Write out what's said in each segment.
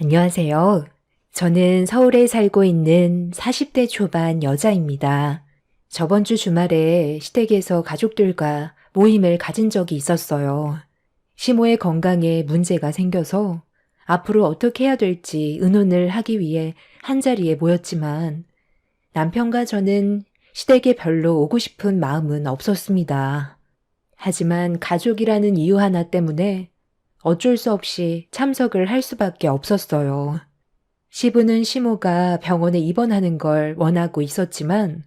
안녕하세요. 저는 서울에 살고 있는 40대 초반 여자입니다. 저번 주 주말에 시댁에서 가족들과 모임을 가진 적이 있었어요. 시모의 건강에 문제가 생겨서 앞으로 어떻게 해야 될지 의논을 하기 위해 한자리에 모였지만 남편과 저는 시댁에 별로 오고 싶은 마음은 없었습니다. 하지만 가족이라는 이유 하나 때문에 어쩔 수 없이 참석을 할 수밖에 없었어요. 시부는 시모가 병원에 입원하는 걸 원하고 있었지만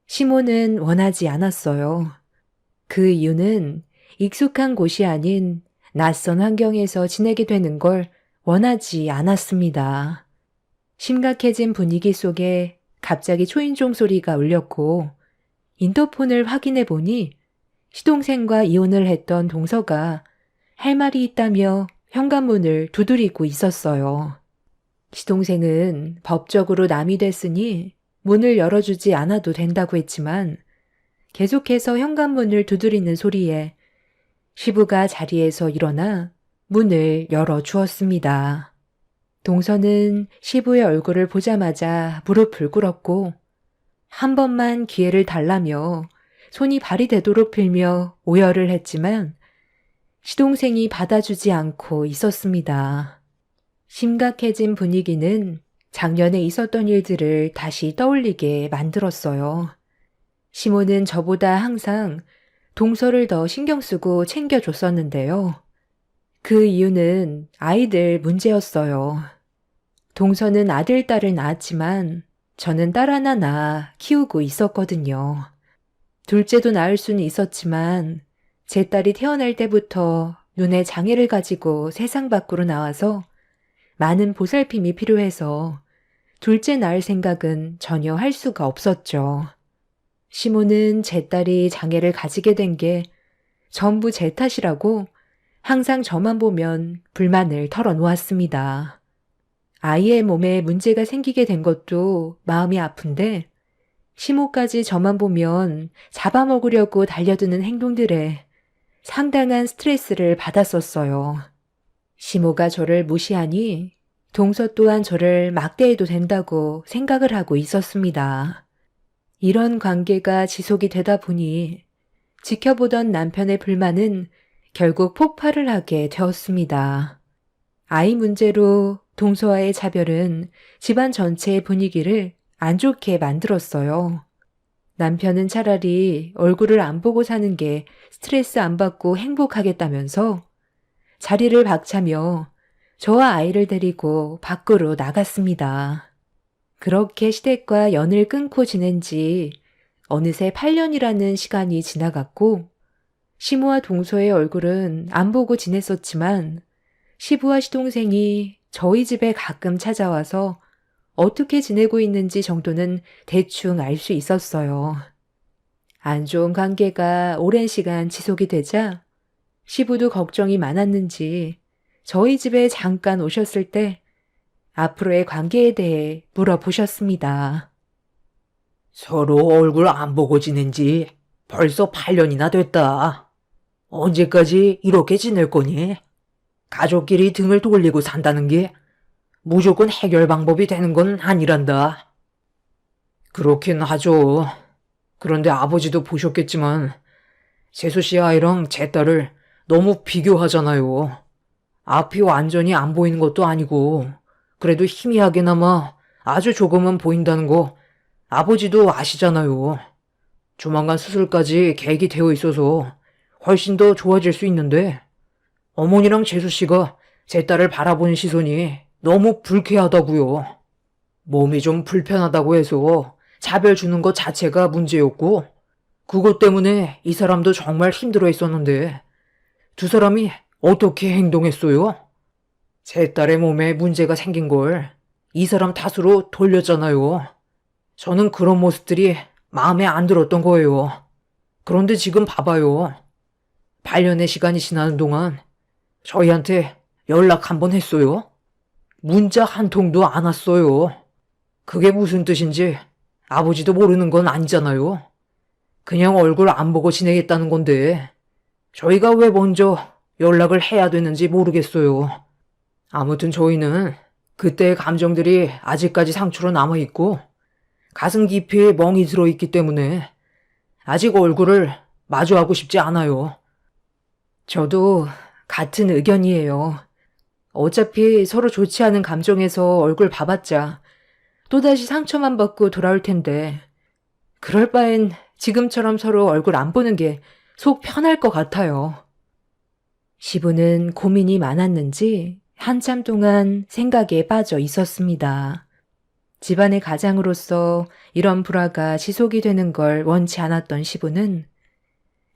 시모는 원하지 않았어요. 그 이유는 익숙한 곳이 아닌 낯선 환경에서 지내게 되는 걸 원하지 않았습니다. 심각해진 분위기 속에 갑자기 초인종 소리가 울렸고 인터폰을 확인해 보니 시동생과 이혼을 했던 동서가 할 말이 있다며 현관문을 두드리고 있었어요. 시동생은 법적으로 남이 됐으니 문을 열어주지 않아도 된다고 했지만 계속해서 현관문을 두드리는 소리에 시부가 자리에서 일어나 문을 열어주었습니다. 동서는 시부의 얼굴을 보자마자 무릎을 꿇었고 한 번만 기회를 달라며 손이 발이 되도록 빌며 오열을 했지만 시동생이 받아주지 않고 있었습니다. 심각해진 분위기는 작년에 있었던 일들을 다시 떠올리게 만들었어요. 시모는 저보다 항상 동서를 더 신경 쓰고 챙겨줬었는데요. 그 이유는 아이들 문제였어요. 동서는 아들, 딸을 낳았지만 저는 딸 하나 낳아 키우고 있었거든요. 둘째도 낳을 수는 있었지만 제 딸이 태어날 때부터 눈에 장애를 가지고 세상 밖으로 나와서 많은 보살핌이 필요해서 둘째 낳을 생각은 전혀 할 수가 없었죠. 시모는 제 딸이 장애를 가지게 된 게 전부 제 탓이라고 항상 저만 보면 불만을 털어놓았습니다. 아이의 몸에 문제가 생기게 된 것도 마음이 아픈데 시모까지 저만 보면 잡아먹으려고 달려드는 행동들에 상당한 스트레스를 받았었어요. 시모가 저를 무시하니 동서 또한 저를 막대해도 된다고 생각을 하고 있었습니다. 이런 관계가 지속이 되다 보니 지켜보던 남편의 불만은 결국 폭발을 하게 되었습니다. 아이 문제로 동서와의 차별은 집안 전체의 분위기를 안 좋게 만들었어요. 남편은 차라리 얼굴을 안 보고 사는 게 스트레스 안 받고 행복하겠다면서 자리를 박차며 저와 아이를 데리고 밖으로 나갔습니다. 그렇게 시댁과 연을 끊고 지낸 지 어느새 8년이라는 시간이 지나갔고 시모와 동서의 얼굴은 안 보고 지냈었지만 시부와 시동생이 저희 집에 가끔 찾아와서 어떻게 지내고 있는지 정도는 대충 알 수 있었어요. 안 좋은 관계가 오랜 시간 지속이 되자 시부도 걱정이 많았는지 저희 집에 잠깐 오셨을 때 앞으로의 관계에 대해 물어보셨습니다. 서로 얼굴 안 보고 지낸 지 벌써 8년이나 됐다. 언제까지 이렇게 지낼 거니? 가족끼리 등을 돌리고 산다는 게 무조건 해결 방법이 되는 건 아니란다. 그렇긴 하죠. 그런데 아버지도 보셨겠지만 재수 씨 아이랑 제 딸을 너무 비교하잖아요. 앞이 완전히 안 보이는 것도 아니고 그래도 희미하게나마 아주 조금은 보인다는 거 아버지도 아시잖아요. 조만간 수술까지 계획이 되어 있어서 훨씬 더 좋아질 수 있는데 어머니랑 재수 씨가 제 딸을 바라보는 시선이 너무 불쾌하다고요. 몸이 좀 불편하다고 해서 차별 주는 것 자체가 문제였고 그것 때문에 이 사람도 정말 힘들어 했었는데 두 사람이 어떻게 행동했어요? 제 딸의 몸에 문제가 생긴 걸 이 사람 탓으로 돌렸잖아요. 저는 그런 모습들이 마음에 안 들었던 거예요. 그런데 지금 봐봐요. 8년의 시간이 지나는 동안 저희한테 연락 한 번 했어요? 문자 한 통도 안 왔어요. 그게 무슨 뜻인지 아버지도 모르는 건 아니잖아요. 그냥 얼굴 안 보고 지내겠다는 건데 저희가 왜 먼저 연락을 해야 되는지 모르겠어요. 아무튼 저희는 그때의 감정들이 아직까지 상처로 남아있고 가슴 깊이 멍이 들어있기 때문에 아직 얼굴을 마주하고 싶지 않아요. 저도 같은 의견이에요. 어차피 서로 좋지 않은 감정에서 얼굴 봐봤자 또다시 상처만 받고 돌아올 텐데 그럴 바엔 지금처럼 서로 얼굴 안 보는 게 속 편할 것 같아요. 시부는 고민이 많았는지 한참 동안 생각에 빠져 있었습니다. 집안의 가장으로서 이런 불화가 지속이 되는 걸 원치 않았던 시부는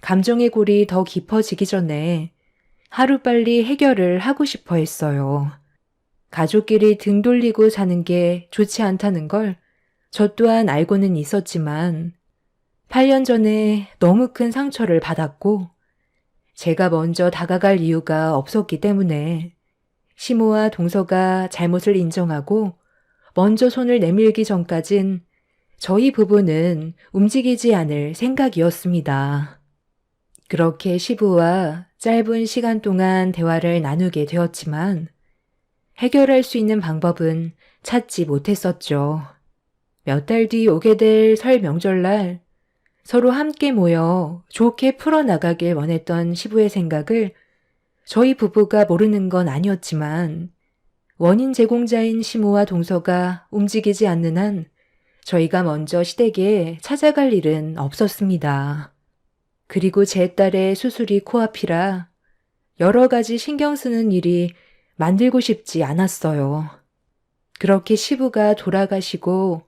감정의 골이 더 깊어지기 전에 하루빨리 해결을 하고 싶어 했어요. 가족끼리 등 돌리고 사는 게 좋지 않다는 걸 저 또한 알고는 있었지만 8년 전에 너무 큰 상처를 받았고 제가 먼저 다가갈 이유가 없었기 때문에 시모와 동서가 잘못을 인정하고 먼저 손을 내밀기 전까진 저희 부부는 움직이지 않을 생각이었습니다. 그렇게 시부와 짧은 시간 동안 대화를 나누게 되었지만 해결할 수 있는 방법은 찾지 못했었죠. 몇 달 뒤 오게 될 설 명절날 서로 함께 모여 좋게 풀어나가길 원했던 시부의 생각을 저희 부부가 모르는 건 아니었지만 원인 제공자인 시모와 동서가 움직이지 않는 한 저희가 먼저 시댁에 찾아갈 일은 없었습니다. 그리고 제 딸의 수술이 코앞이라 여러 가지 신경 쓰는 일이 만들고 싶지 않았어요. 그렇게 시부가 돌아가시고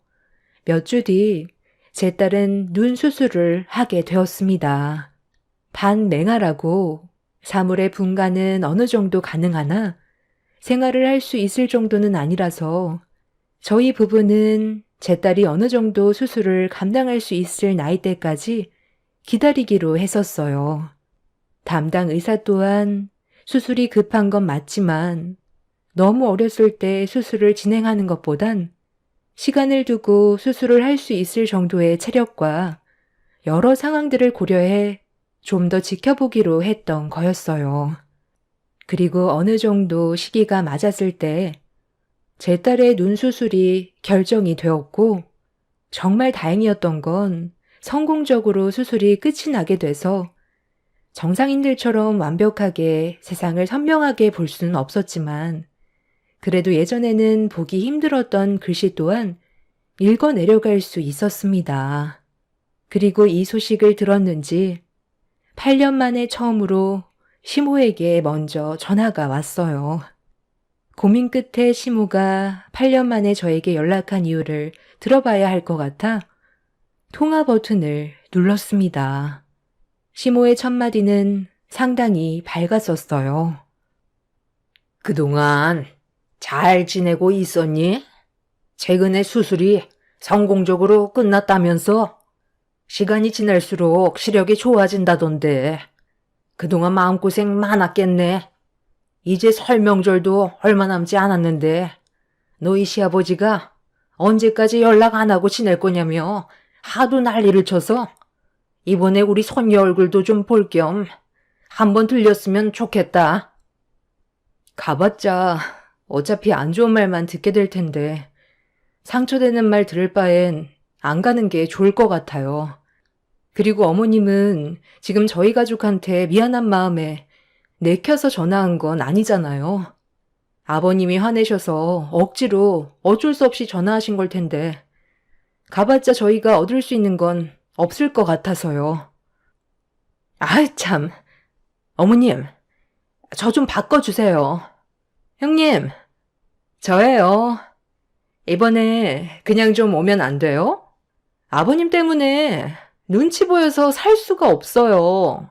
몇 주 뒤 제 딸은 눈 수술을 하게 되었습니다. 반맹아라고 사물의 분간은 어느 정도 가능하나 생활을 할 수 있을 정도는 아니라서 저희 부부는 제 딸이 어느 정도 수술을 감당할 수 있을 나이대까지 기다리기로 했었어요. 담당 의사 또한 수술이 급한 건 맞지만 너무 어렸을 때 수술을 진행하는 것보단 시간을 두고 수술을 할 수 있을 정도의 체력과 여러 상황들을 고려해 좀 더 지켜보기로 했던 거였어요. 그리고 어느 정도 시기가 맞았을 때 제 딸의 눈 수술이 결정이 되었고 정말 다행이었던 건 성공적으로 수술이 끝이 나게 돼서 정상인들처럼 완벽하게 세상을 선명하게 볼 수는 없었지만 그래도 예전에는 보기 힘들었던 글씨 또한 읽어내려갈 수 있었습니다. 그리고 이 소식을 들었는지 8년 만에 처음으로 시모에게 먼저 전화가 왔어요. 고민 끝에 시모가 8년 만에 저에게 연락한 이유를 들어봐야 할 것 같아 통화 버튼을 눌렀습니다. 시모의 첫마디는 상당히 밝았었어요. 그동안 잘 지내고 있었니? 최근에 수술이 성공적으로 끝났다면서? 시간이 지날수록 시력이 좋아진다던데. 그동안 마음고생 많았겠네. 이제 설 명절도 얼마 남지 않았는데 너희 시아버지가 언제까지 연락 안 하고 지낼 거냐며 하도 난리를 쳐서 이번에 우리 손녀 얼굴도 좀 볼 겸 한번 들렸으면 좋겠다. 가봤자 어차피 안 좋은 말만 듣게 될 텐데 상처되는 말 들을 바엔 안 가는 게 좋을 것 같아요. 그리고 어머님은 지금 저희 가족한테 미안한 마음에 내켜서 전화한 건 아니잖아요. 아버님이 화내셔서 억지로 어쩔 수 없이 전화하신 걸 텐데 가봤자 저희가 얻을 수 있는 건 없을 것 같아서요. 아이 참, 어머님, 저 좀 바꿔주세요. 형님, 저예요. 이번에 그냥 좀 오면 안 돼요? 아버님 때문에 눈치 보여서 살 수가 없어요.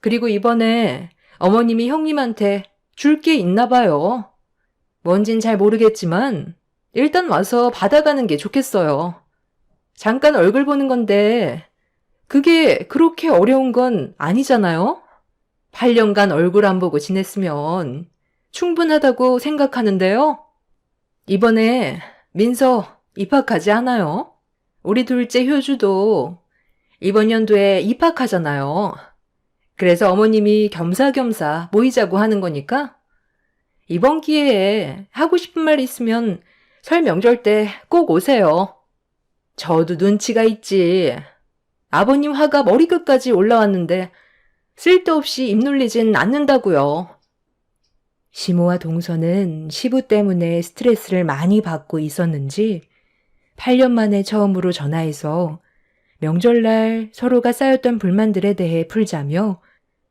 그리고 이번에 어머님이 형님한테 줄 게 있나 봐요. 뭔진 잘 모르겠지만 일단 와서 받아가는 게 좋겠어요. 잠깐 얼굴 보는 건데 그게 그렇게 어려운 건 아니잖아요? 8년간 얼굴 안 보고 지냈으면 충분하다고 생각하는데요. 이번에 민서 입학하지 않아요? 우리 둘째 효주도 이번 연도에 입학하잖아요. 그래서 어머님이 겸사겸사 모이자고 하는 거니까 이번 기회에 하고 싶은 말 있으면 설 명절 때 꼭 오세요. 저도 눈치가 있지. 아버님 화가 머리끝까지 올라왔는데 쓸데없이 입 놀리진 않는다고요. 시모와 동서는 시부 때문에 스트레스를 많이 받고 있었는지 8년 만에 처음으로 전화해서 명절날 서로가 쌓였던 불만들에 대해 풀자며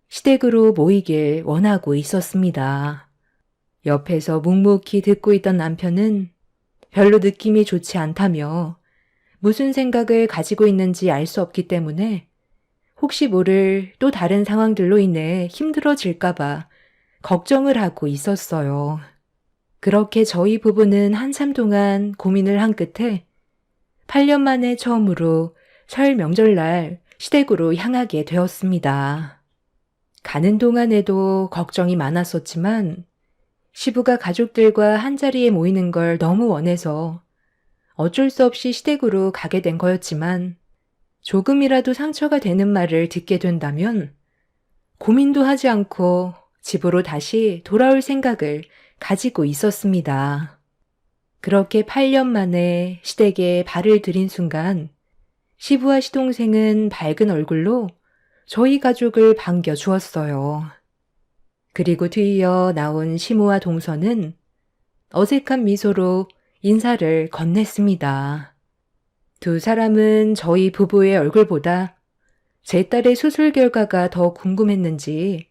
시댁으로 모이길 원하고 있었습니다. 옆에서 묵묵히 듣고 있던 남편은 별로 느낌이 좋지 않다며 무슨 생각을 가지고 있는지 알 수 없기 때문에 혹시 모를 또 다른 상황들로 인해 힘들어질까봐 걱정을 하고 있었어요. 그렇게 저희 부부는 한참 동안 고민을 한 끝에 8년 만에 처음으로 설 명절날 시댁으로 향하게 되었습니다. 가는 동안에도 걱정이 많았었지만 시부가 가족들과 한자리에 모이는 걸 너무 원해서 어쩔 수 없이 시댁으로 가게 된 거였지만 조금이라도 상처가 되는 말을 듣게 된다면 고민도 하지 않고 집으로 다시 돌아올 생각을 가지고 있었습니다. 그렇게 8년 만에 시댁에 발을 들인 순간 시부와 시동생은 밝은 얼굴로 저희 가족을 반겨주었어요. 그리고 뒤이어 나온 시모와 동서는 어색한 미소로 인사를 건넸습니다. 두 사람은 저희 부부의 얼굴보다 제 딸의 수술 결과가 더 궁금했는지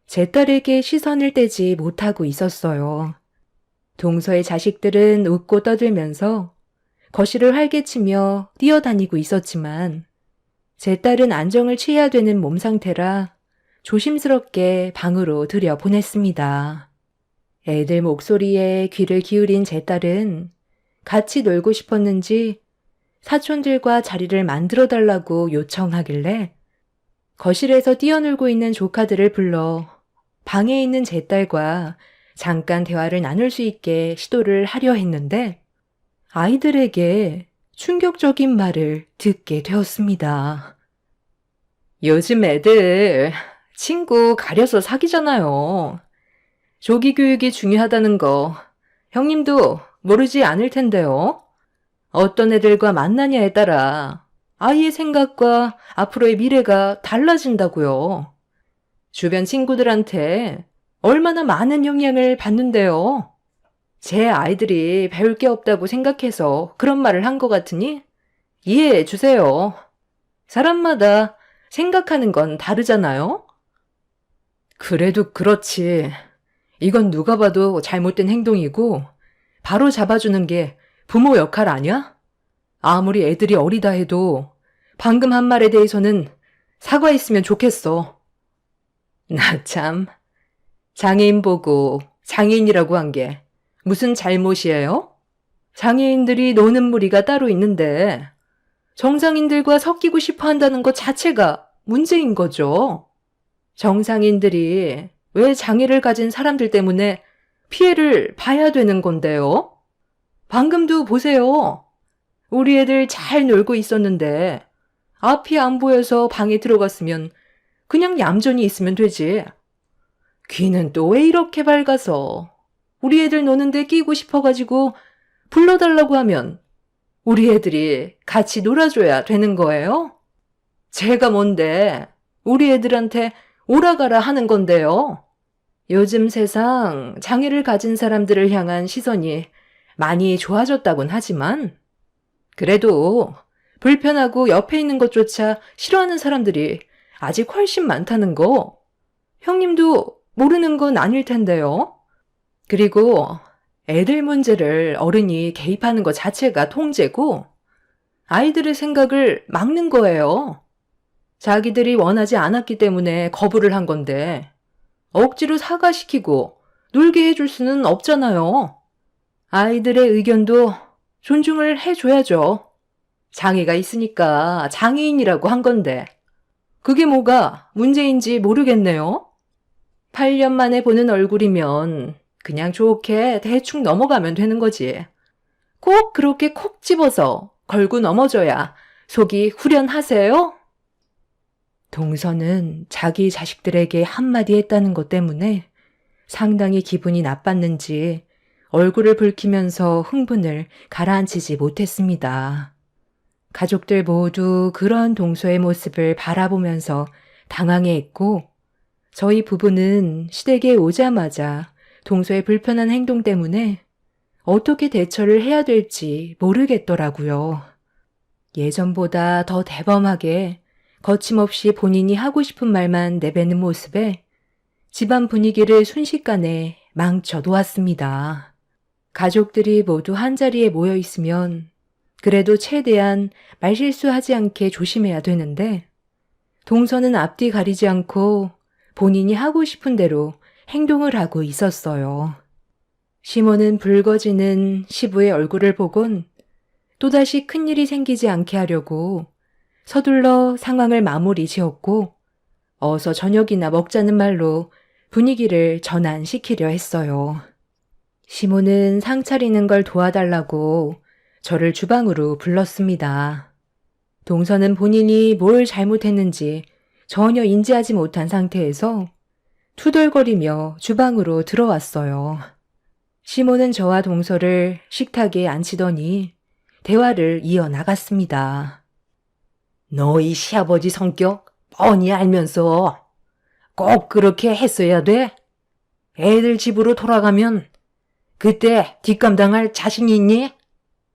제 딸에게 시선을 떼지 못하고 있었어요. 동서의 자식들은 웃고 떠들면서 거실을 활개치며 뛰어다니고 있었지만 제 딸은 안정을 취해야 되는 몸 상태라 조심스럽게 방으로 들여보냈습니다. 애들 목소리에 귀를 기울인 제 딸은 같이 놀고 싶었는지 사촌들과 자리를 만들어달라고 요청하길래 거실에서 뛰어놀고 있는 조카들을 불러 방에 있는 제 딸과 잠깐 대화를 나눌 수 있게 시도를 하려 했는데 아이들에게 충격적인 말을 듣게 되었습니다. 요즘 애들 친구 가려서 사귀잖아요. 조기 교육이 중요하다는 거 형님도 모르지 않을 텐데요. 어떤 애들과 만나냐에 따라 아이의 생각과 앞으로의 미래가 달라진다고요. 주변 친구들한테 얼마나 많은 영향을 받는데요. 제 아이들이 배울 게 없다고 생각해서 그런 말을 한 것 같으니 이해해 주세요. 사람마다 생각하는 건 다르잖아요. 그래도 그렇지. 이건 누가 봐도 잘못된 행동이고 바로 잡아주는 게 부모 역할 아니야? 아무리 애들이 어리다 해도 방금 한 말에 대해서는 사과했으면 좋겠어. 나 참, 장애인 보고 장애인이라고 한 게 무슨 잘못이에요? 장애인들이 노는 무리가 따로 있는데 정상인들과 섞이고 싶어 한다는 것 자체가 문제인 거죠. 정상인들이 왜 장애를 가진 사람들 때문에 피해를 봐야 되는 건데요? 방금도 보세요. 우리 애들 잘 놀고 있었는데 앞이 안 보여서 방에 들어갔으면 그냥 얌전히 있으면 되지. 귀는 또 왜 이렇게 밝아서 우리 애들 노는데 끼고 싶어가지고 불러달라고 하면 우리 애들이 같이 놀아줘야 되는 거예요? 제가 뭔데 우리 애들한테 오라가라 하는 건데요. 요즘 세상 장애를 가진 사람들을 향한 시선이 많이 좋아졌다곤 하지만 그래도 불편하고 옆에 있는 것조차 싫어하는 사람들이 아직 훨씬 많다는 거 형님도 모르는 건 아닐 텐데요. 그리고 애들 문제를 어른이 개입하는 것 자체가 통제고 아이들의 생각을 막는 거예요. 자기들이 원하지 않았기 때문에 거부를 한 건데 억지로 사과시키고 놀게 해줄 수는 없잖아요. 아이들의 의견도 존중을 해줘야죠. 장애가 있으니까 장애인이라고 한 건데 그게 뭐가 문제인지 모르겠네요. 8년 만에 보는 얼굴이면 그냥 좋게 대충 넘어가면 되는 거지. 꼭 그렇게 콕 집어서 걸고 넘어져야 속이 후련하세요? 동서는 자기 자식들에게 한마디 했다는 것 때문에 상당히 기분이 나빴는지 얼굴을 붉히면서 흥분을 가라앉히지 못했습니다. 가족들 모두 그런 동서의 모습을 바라보면서 당황해했고 저희 부부는 시댁에 오자마자 동서의 불편한 행동 때문에 어떻게 대처를 해야 될지 모르겠더라고요. 예전보다 더 대범하게 거침없이 본인이 하고 싶은 말만 내뱉는 모습에 집안 분위기를 순식간에 망쳐놓았습니다. 가족들이 모두 한자리에 모여 있으면 그래도 최대한 말실수하지 않게 조심해야 되는데 동서는 앞뒤 가리지 않고 본인이 하고 싶은 대로 행동을 하고 있었어요. 시모는 붉어지는 시부의 얼굴을 보곤 또다시 큰일이 생기지 않게 하려고 서둘러 상황을 마무리 지었고 어서 저녁이나 먹자는 말로 분위기를 전환시키려 했어요. 시모는 상 차리는 걸 도와달라고 저를 주방으로 불렀습니다. 동서는 본인이 뭘 잘못했는지 전혀 인지하지 못한 상태에서 투덜거리며 주방으로 들어왔어요. 시모는 저와 동서를 식탁에 앉히더니 대화를 이어나갔습니다. 너희 시아버지 성격 뻔히 알면서 꼭 그렇게 했어야 돼? 애들 집으로 돌아가면 그때 뒷감당할 자신 있니?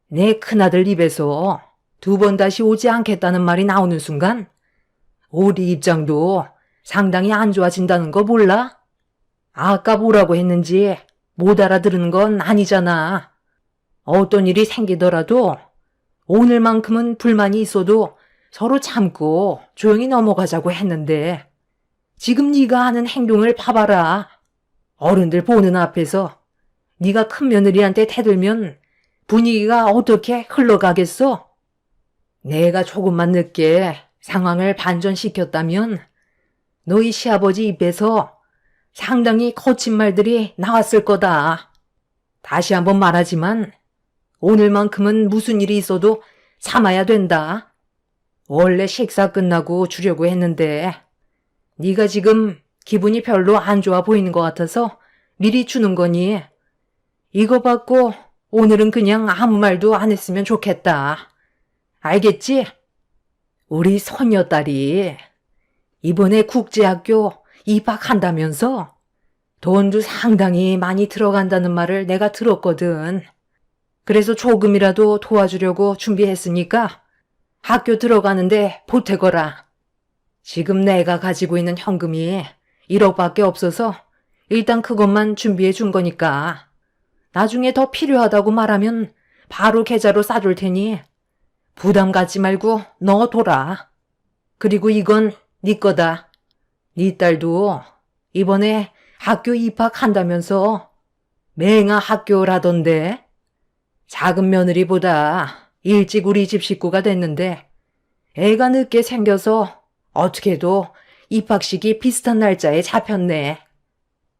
내 큰아들 입에서 2번 다시 오지 않겠다는 말이 나오는 순간 우리 입장도 상당히 안 좋아진다는 거 몰라? 아까 뭐라고 했는지 못 알아들은 건 아니잖아. 어떤 일이 생기더라도 오늘만큼은 불만이 있어도 서로 참고 조용히 넘어가자고 했는데 지금 네가 하는 행동을 봐봐라. 어른들 보는 앞에서 네가 큰 며느리한테 대들면 분위기가 어떻게 흘러가겠어? 내가 조금만 늦게 상황을 반전시켰다면 너희 시아버지 입에서 상당히 거친 말들이 나왔을 거다. 다시 한번 말하지만 오늘만큼은 무슨 일이 있어도 참아야 된다. 원래 식사 끝나고 주려고 했는데 네가 지금 기분이 별로 안 좋아 보이는 것 같아서 미리 주는 거니. 이거 받고 오늘은 그냥 아무 말도 안 했으면 좋겠다. 알겠지? 우리 손녀딸이 이번에 국제학교 입학한다면서 돈도 상당히 많이 들어간다는 말을 내가 들었거든. 그래서 조금이라도 도와주려고 준비했으니까 학교 들어가는데 보태거라. 지금 내가 가지고 있는 현금이 1억밖에 없어서 일단 그것만 준비해 준 거니까 나중에 더 필요하다고 말하면 바로 계좌로 싸줄 테니 부담 갖지 말고 넣어둬라. 그리고 이건 네 거다. 네 딸도 이번에 학교 입학한다면서 맹아 학교라던데. 작은 며느리보다 일찍 우리 집 식구가 됐는데 애가 늦게 생겨서 어떻게도 입학식이 비슷한 날짜에 잡혔네.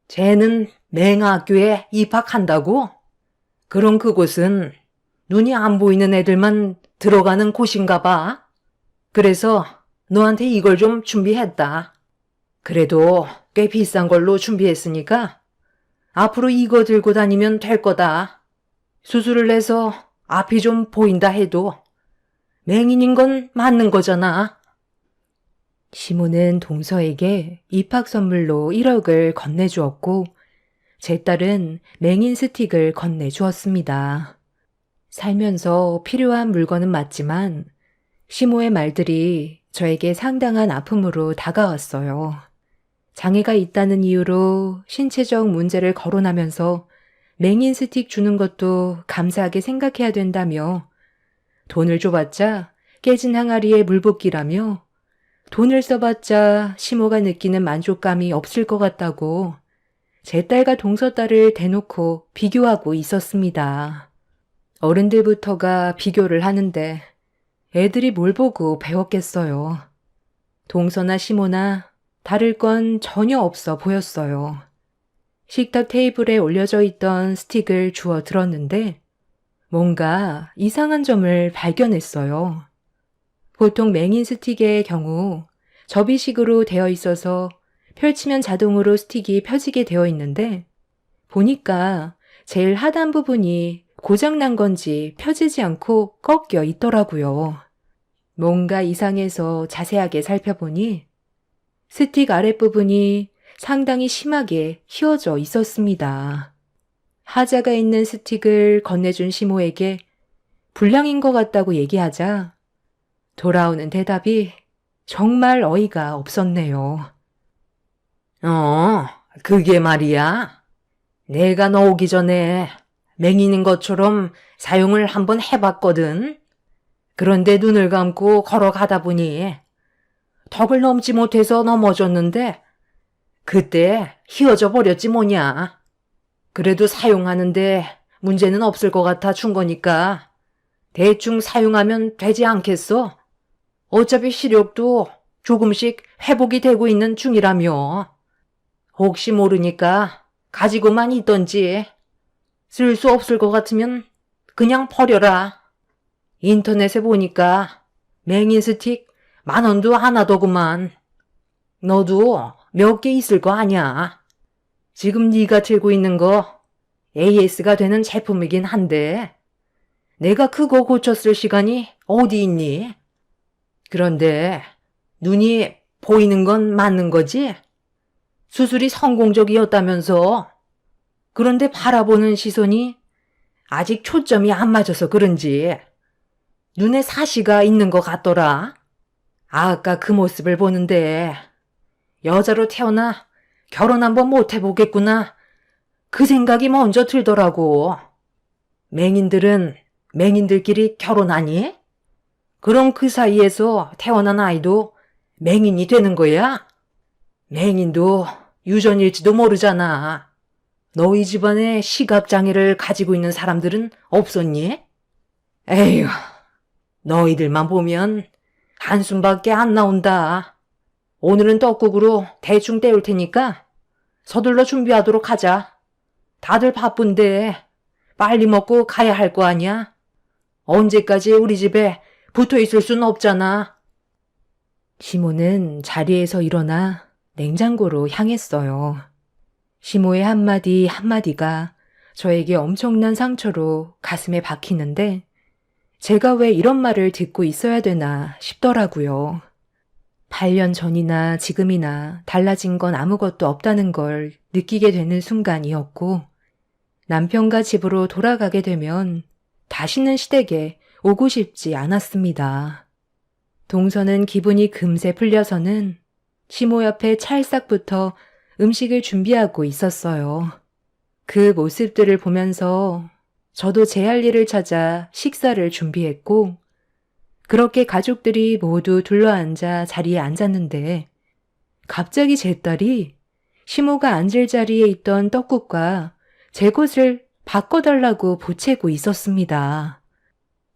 쟤는 맹아 학교에 입학한다고? 그럼 그곳은 눈이 안 보이는 애들만 들어가는 곳인가 봐. 그래서 너한테 이걸 좀 준비했다. 그래도 꽤 비싼 걸로 준비했으니까 앞으로 이거 들고 다니면 될 거다. 수술을 해서 앞이 좀 보인다 해도 맹인인 건 맞는 거잖아. 시모는 동서에게 입학 선물로 1억을 건네주었고 제 딸은 맹인 스틱을 건네주었습니다. 살면서 필요한 물건은 맞지만 시모의 말들이 저에게 상당한 아픔으로 다가왔어요. 장애가 있다는 이유로 신체적 문제를 거론하면서 맹인 스틱 주는 것도 감사하게 생각해야 된다며 돈을 줘봤자 깨진 항아리에 물 붓기라며 돈을 써봤자 시모가 느끼는 만족감이 없을 것 같다고 제 딸과 동서 딸을 대놓고 비교하고 있었습니다. 어른들부터가 비교를 하는데 애들이 뭘 보고 배웠겠어요. 동서나 시모나 다를 건 전혀 없어 보였어요. 식탁 테이블에 올려져 있던 스틱을 주워 들었는데 뭔가 이상한 점을 발견했어요. 보통 맹인 스틱의 경우 접이식으로 되어 있어서 펼치면 자동으로 스틱이 펴지게 되어 있는데 보니까 제일 하단 부분이 고장난 건지 펴지지 않고 꺾여 있더라고요. 뭔가 이상해서 자세하게 살펴보니 스틱 아랫부분이 상당히 심하게 휘어져 있었습니다. 하자가 있는 스틱을 건네준 시모에게 불량인 것 같다고 얘기하자 돌아오는 대답이 정말 어이가 없었네요. 그게 말이야. 내가 너 오기 전에 맹인인 것처럼 사용을 한번 해봤거든. 그런데 눈을 감고 걸어가다 보니 덕을 넘지 못해서 넘어졌는데 그때 휘어져 버렸지 뭐냐. 그래도 사용하는데 문제는 없을 것 같아 준 거니까 대충 사용하면 되지 않겠어? 어차피 시력도 조금씩 회복이 되고 있는 중이라며. 혹시 모르니까 가지고만 있던지 쓸 수 없을 것 같으면 그냥 버려라. 인터넷에 보니까 맹인 스틱 10,000원도 안 하더구만. 너도 몇 개 있을 거 아냐. 지금 네가 들고 있는 거 AS가 되는 제품이긴 한데 내가 그거 고쳤을 시간이 어디 있니? 그런데 눈이 보이는 건 맞는 거지? 수술이 성공적이었다면서. 그런데 바라보는 시선이 아직 초점이 안 맞아서 그런지 눈에 사시가 있는 것 같더라. 아까 그 모습을 보는데 여자로 태어나 결혼 한번 못 해보겠구나. 그 생각이 먼저 들더라고. 맹인들은 맹인들끼리 결혼하니? 그럼 그 사이에서 태어난 아이도 맹인이 되는 거야? 맹인도 유전일지도 모르잖아. 너희 집안에 시각장애를 가지고 있는 사람들은 없었니? 에휴, 너희들만 보면 한숨밖에 안 나온다. 오늘은 떡국으로 대충 때울 테니까 서둘러 준비하도록 하자. 다들 바쁜데 빨리 먹고 가야 할 거 아니야? 언제까지 우리 집에 붙어 있을 순 없잖아. 시모는 자리에서 일어나 냉장고로 향했어요. 시모의 한마디 한마디가 저에게 엄청난 상처로 가슴에 박히는데 제가 왜 이런 말을 듣고 있어야 되나 싶더라고요. 8년 전이나 지금이나 달라진 건 아무것도 없다는 걸 느끼게 되는 순간이었고 남편과 집으로 돌아가게 되면 다시는 시댁에 오고 싶지 않았습니다. 동서는 기분이 금세 풀려서는 시모 옆에 찰싹부터 음식을 준비하고 있었어요. 그 모습들을 보면서 저도 제 할 일을 찾아 식사를 준비했고 그렇게 가족들이 모두 둘러앉아 자리에 앉았는데 갑자기 제 딸이 시모가 앉을 자리에 있던 떡국과 제 것을 바꿔달라고 보채고 있었습니다.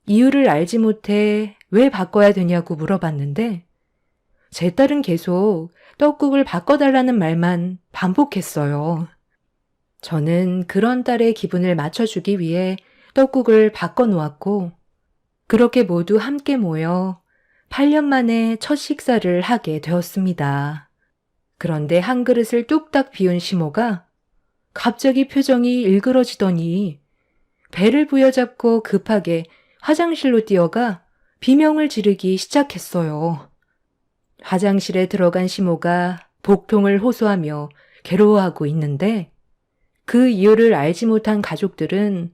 이유를 알지 못해 왜 바꿔야 되냐고 물어봤는데 제 딸은 계속 떡국을 바꿔달라는 말만 반복했어요. 저는 그런 딸의 기분을 맞춰주기 위해 떡국을 바꿔놓았고 그렇게 모두 함께 모여 8년 만에 첫 식사를 하게 되었습니다. 그런데 한 그릇을 뚝딱 비운 시모가 갑자기 표정이 일그러지더니 배를 부여잡고 급하게 화장실로 뛰어가 비명을 지르기 시작했어요. 화장실에 들어간 시모가 복통을 호소하며 괴로워하고 있는데 그 이유를 알지 못한 가족들은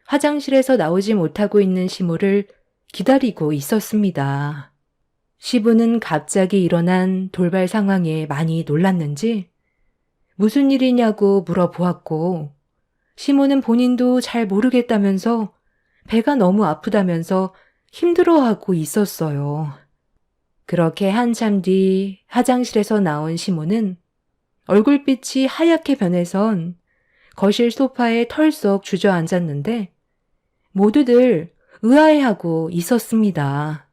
화장실에서 나오지 못하고 있는 시모를 기다리고 있었습니다. 시부는 갑자기 일어난 돌발 상황에 많이 놀랐는지 무슨 일이냐고 물어보았고 시모는 본인도 잘 모르겠다면서 배가 너무 아프다면서 힘들어하고 있었어요. 그렇게 한참 뒤 화장실에서 나온 시모는 얼굴빛이 하얗게 변해선 거실 소파에 털썩 주저앉았는데 모두들 의아해하고 있었습니다.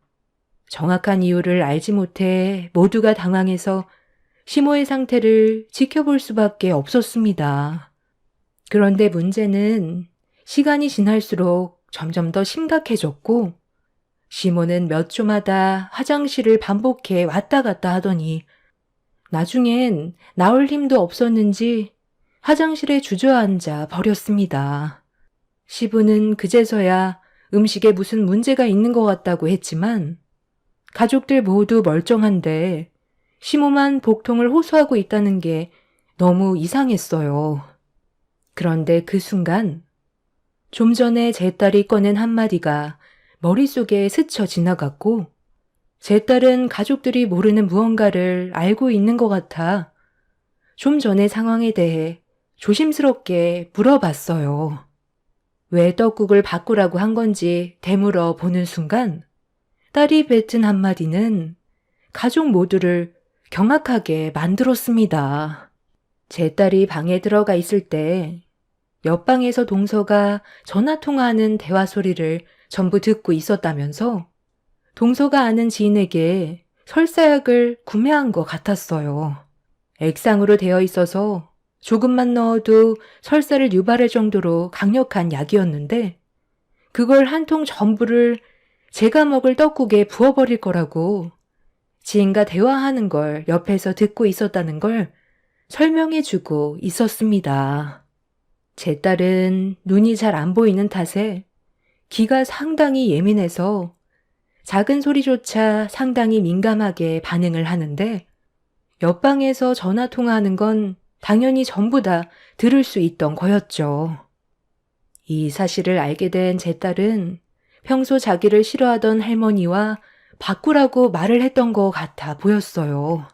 정확한 이유를 알지 못해 모두가 당황해서 시모의 상태를 지켜볼 수밖에 없었습니다. 그런데 문제는 시간이 지날수록 점점 더 심각해졌고 시모는 몇 초마다 화장실을 반복해 왔다 갔다 하더니 나중엔 나올 힘도 없었는지 화장실에 주저앉아 버렸습니다. 시부는 그제서야 음식에 무슨 문제가 있는 것 같다고 했지만 가족들 모두 멀쩡한데 시모만 복통을 호소하고 있다는 게 너무 이상했어요. 그런데 그 순간 좀 전에 제 딸이 꺼낸 한마디가 머릿속에 스쳐 지나갔고 제 딸은 가족들이 모르는 무언가를 알고 있는 것 같아 좀 전의 상황에 대해 조심스럽게 물어봤어요. 왜 떡국을 바꾸라고 한 건지 되물어 보는 순간 딸이 뱉은 한마디는 가족 모두를 경악하게 만들었습니다. 제 딸이 방에 들어가 있을 때 옆방에서 동서가 전화통화하는 대화 소리를 전부 듣고 있었다면서 동서가 아는 지인에게 설사약을 구매한 것 같았어요. 액상으로 되어 있어서 조금만 넣어도 설사를 유발할 정도로 강력한 약이었는데 그걸 한 통 전부를 제가 먹을 떡국에 부어버릴 거라고 지인과 대화하는 걸 옆에서 듣고 있었다는 걸 설명해주고 있었습니다. 제 딸은 눈이 잘 안 보이는 탓에 귀가 상당히 예민해서 작은 소리조차 상당히 민감하게 반응을 하는데 옆방에서 전화 통화하는 건 당연히 전부 다 들을 수 있던 거였죠. 이 사실을 알게 된 제 딸은 평소 자기를 싫어하던 할머니와 바꾸라고 말을 했던 것 같아 보였어요.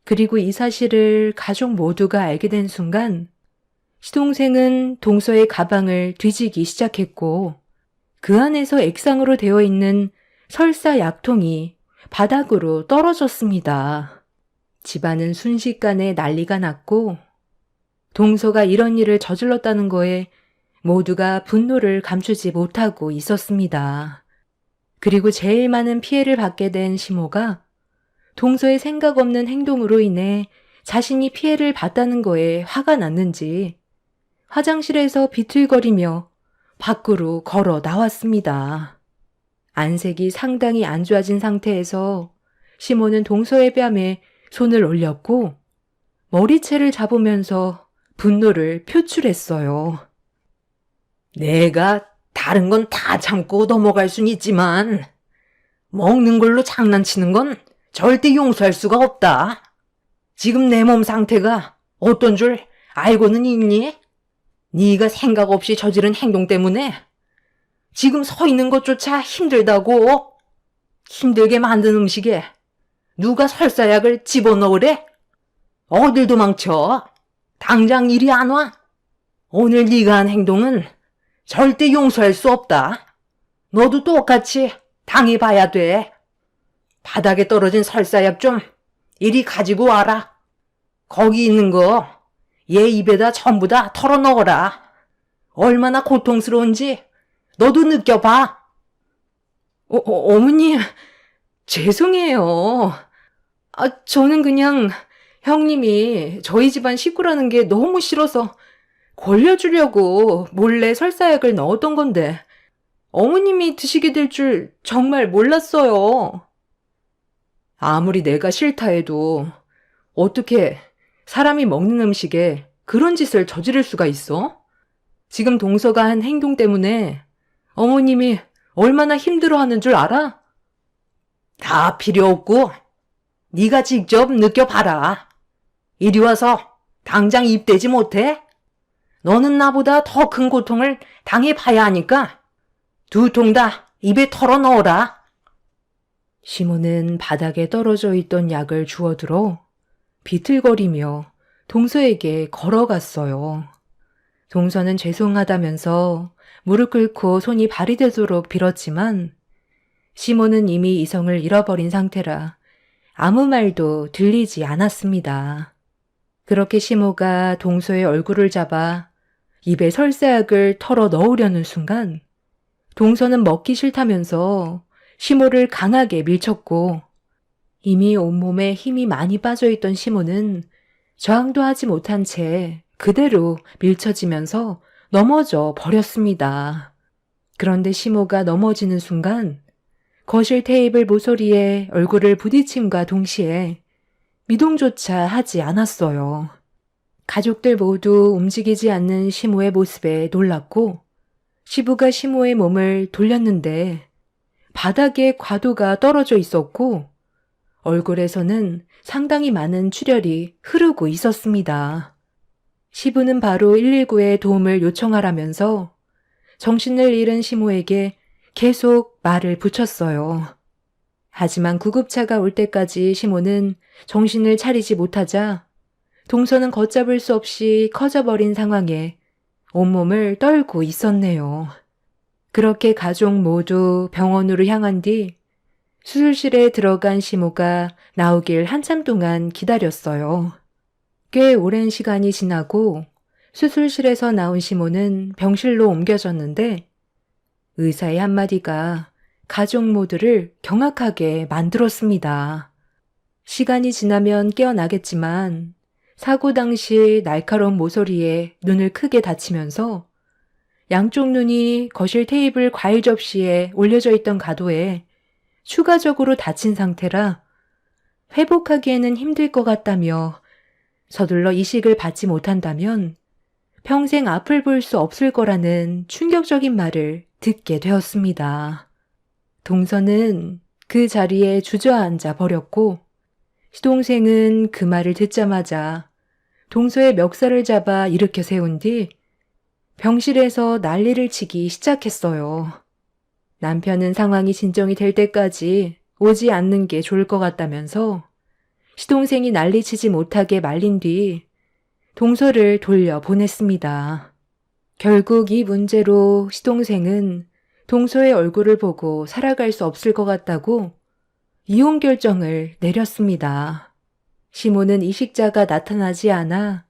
그리고 이 사실을 가족 모두가 알게 된 순간 시동생은 동서의 가방을 뒤지기 시작했고 그 안에서 액상으로 되어 있는 설사 약통이 바닥으로 떨어졌습니다. 집안은 순식간에 난리가 났고 동서가 이런 일을 저질렀다는 거에 모두가 분노를 감추지 못하고 있었습니다. 그리고 제일 많은 피해를 받게 된 시모가 동서의 생각 없는 행동으로 인해 자신이 피해를 봤다는 거에 화가 났는지 화장실에서 비틀거리며 밖으로 걸어 나왔습니다. 안색이 상당히 안 좋아진 상태에서 시모는 동서의 뺨에 손을 올렸고 머리채를 잡으면서 분노를 표출했어요. 내가 다른 건 다 참고 넘어갈 순 있지만 먹는 걸로 장난치는 건 절대 용서할 수가 없다. 지금 내 몸 상태가 어떤 줄 알고는 있니? 네가 생각 없이 저지른 행동 때문에 지금 서 있는 것조차 힘들다고. 힘들게 만든 음식에 누가 설사약을 집어넣으래? 어딜 도망쳐? 당장 이리 안 와? 오늘 네가 한 행동은 절대 용서할 수 없다. 너도 똑같이 당해봐야 돼. 바닥에 떨어진 설사약 좀 이리 가지고 와라. 거기 있는 거 얘 입에다 전부 다 털어넣어라. 얼마나 고통스러운지 너도 느껴봐. 어머님, 죄송해요. 저는 그냥 형님이 저희 집안 식구라는 게 너무 싫어서 걸려주려고 몰래 설사약을 넣었던 건데 어머님이 드시게 될 줄 정말 몰랐어요. 아무리 내가 싫다 해도 어떻게 사람이 먹는 음식에 그런 짓을 저지를 수가 있어? 지금 동서가 한 행동 때문에 어머님이 얼마나 힘들어하는 줄 알아? 다 필요 없고 네가 직접 느껴봐라. 이리 와서 당장 입대지 못해? 너는 나보다 더 큰 고통을 당해봐야 하니까 두 통 다 입에 털어넣어라. 시모는 바닥에 떨어져 있던 약을 주워들어 비틀거리며 동서에게 걸어갔어요. 동서는 죄송하다면서 무릎 꿇고 손이 발이 되도록 빌었지만 시모는 이미 이성을 잃어버린 상태라 아무 말도 들리지 않았습니다. 그렇게 시모가 동서의 얼굴을 잡아 입에 설사약을 털어 넣으려는 순간 동서는 먹기 싫다면서 시모를 강하게 밀쳤고 이미 온몸에 힘이 많이 빠져있던 시모는 저항도 하지 못한 채 그대로 밀쳐지면서 넘어져 버렸습니다. 그런데 시모가 넘어지는 순간 거실 테이블 모서리에 얼굴을 부딪힘과 동시에 미동조차 하지 않았어요. 가족들 모두 움직이지 않는 시모의 모습에 놀랐고 시부가 시모의 몸을 돌렸는데 바닥에 과도가 떨어져 있었고 얼굴에서는 상당히 많은 출혈이 흐르고 있었습니다. 시부는 바로 119에 도움을 요청하라면서 정신을 잃은 시모에게 계속 말을 붙였어요. 하지만 구급차가 올 때까지 시모는 정신을 차리지 못하자 동서는 걷잡을 수 없이 커져버린 상황에 온몸을 떨고 있었네요. 그렇게 가족 모두 병원으로 향한 뒤 수술실에 들어간 시모가 나오길 한참 동안 기다렸어요. 꽤 오랜 시간이 지나고 수술실에서 나온 시모는 병실로 옮겨졌는데 의사의 한마디가 가족 모두를 경악하게 만들었습니다. 시간이 지나면 깨어나겠지만 사고 당시 날카로운 모서리에 눈을 크게 다치면서 양쪽 눈이 거실 테이블 과일 접시에 올려져 있던 가도에 추가적으로 다친 상태라 회복하기에는 힘들 것 같다며 서둘러 이식을 받지 못한다면 평생 앞을 볼 수 없을 거라는 충격적인 말을 듣게 되었습니다. 동서는 그 자리에 주저앉아 버렸고 시동생은 그 말을 듣자마자 동서의 멱살을 잡아 일으켜 세운 뒤 병실에서 난리를 치기 시작했어요. 남편은 상황이 진정이 될 때까지 오지 않는 게 좋을 것 같다면서 시동생이 난리치지 못하게 말린 뒤 동서를 돌려보냈습니다. 결국 이 문제로 시동생은 동서의 얼굴을 보고 살아갈 수 없을 것 같다고 이혼 결정을 내렸습니다. 시모는 이식자가 나타나지 않아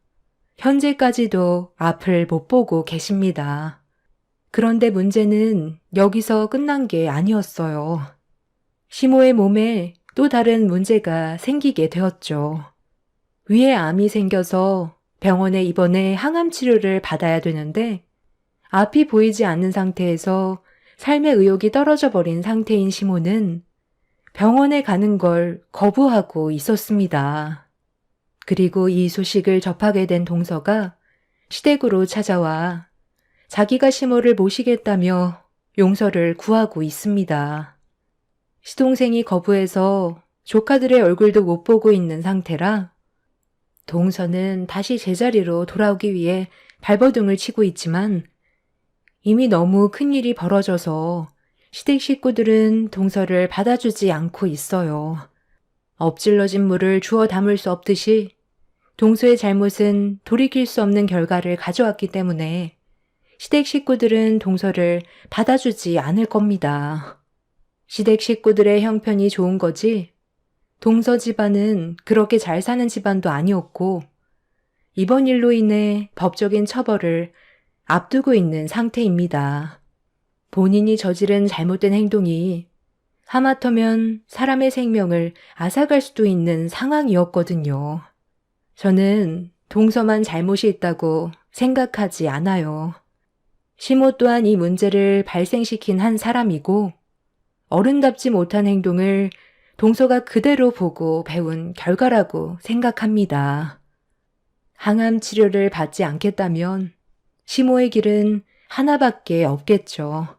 현재까지도 앞을 못 보고 계십니다. 그런데 문제는 여기서 끝난 게 아니었어요. 시모의 몸에 또 다른 문제가 생기게 되었죠. 위에 암이 생겨서 병원에 입원해 항암 치료를 받아야 되는데 앞이 보이지 않는 상태에서 삶의 의욕이 떨어져 버린 상태인 시모는 병원에 가는 걸 거부하고 있었습니다. 그리고 이 소식을 접하게 된 동서가 시댁으로 찾아와 자기가 시모를 모시겠다며 용서를 구하고 있습니다. 시동생이 거부해서 조카들의 얼굴도 못 보고 있는 상태라 동서는 다시 제자리로 돌아오기 위해 발버둥을 치고 있지만 이미 너무 큰일이 벌어져서 시댁 식구들은 동서를 받아주지 않고 있어요. 엎질러진 물을 주워 담을 수 없듯이 동서의 잘못은 돌이킬 수 없는 결과를 가져왔기 때문에 시댁 식구들은 동서를 받아주지 않을 겁니다. 시댁 식구들의 형편이 좋은 거지 동서 집안은 그렇게 잘 사는 집안도 아니었고 이번 일로 인해 법적인 처벌을 앞두고 있는 상태입니다. 본인이 저지른 잘못된 행동이 하마터면 사람의 생명을 앗아갈 수도 있는 상황이었거든요. 저는 동서만 잘못이 있다고 생각하지 않아요. 시모 또한 이 문제를 발생시킨 한 사람이고 어른답지 못한 행동을 동서가 그대로 보고 배운 결과라고 생각합니다. 항암 치료를 받지 않겠다면 시모의 길은 하나밖에 없겠죠.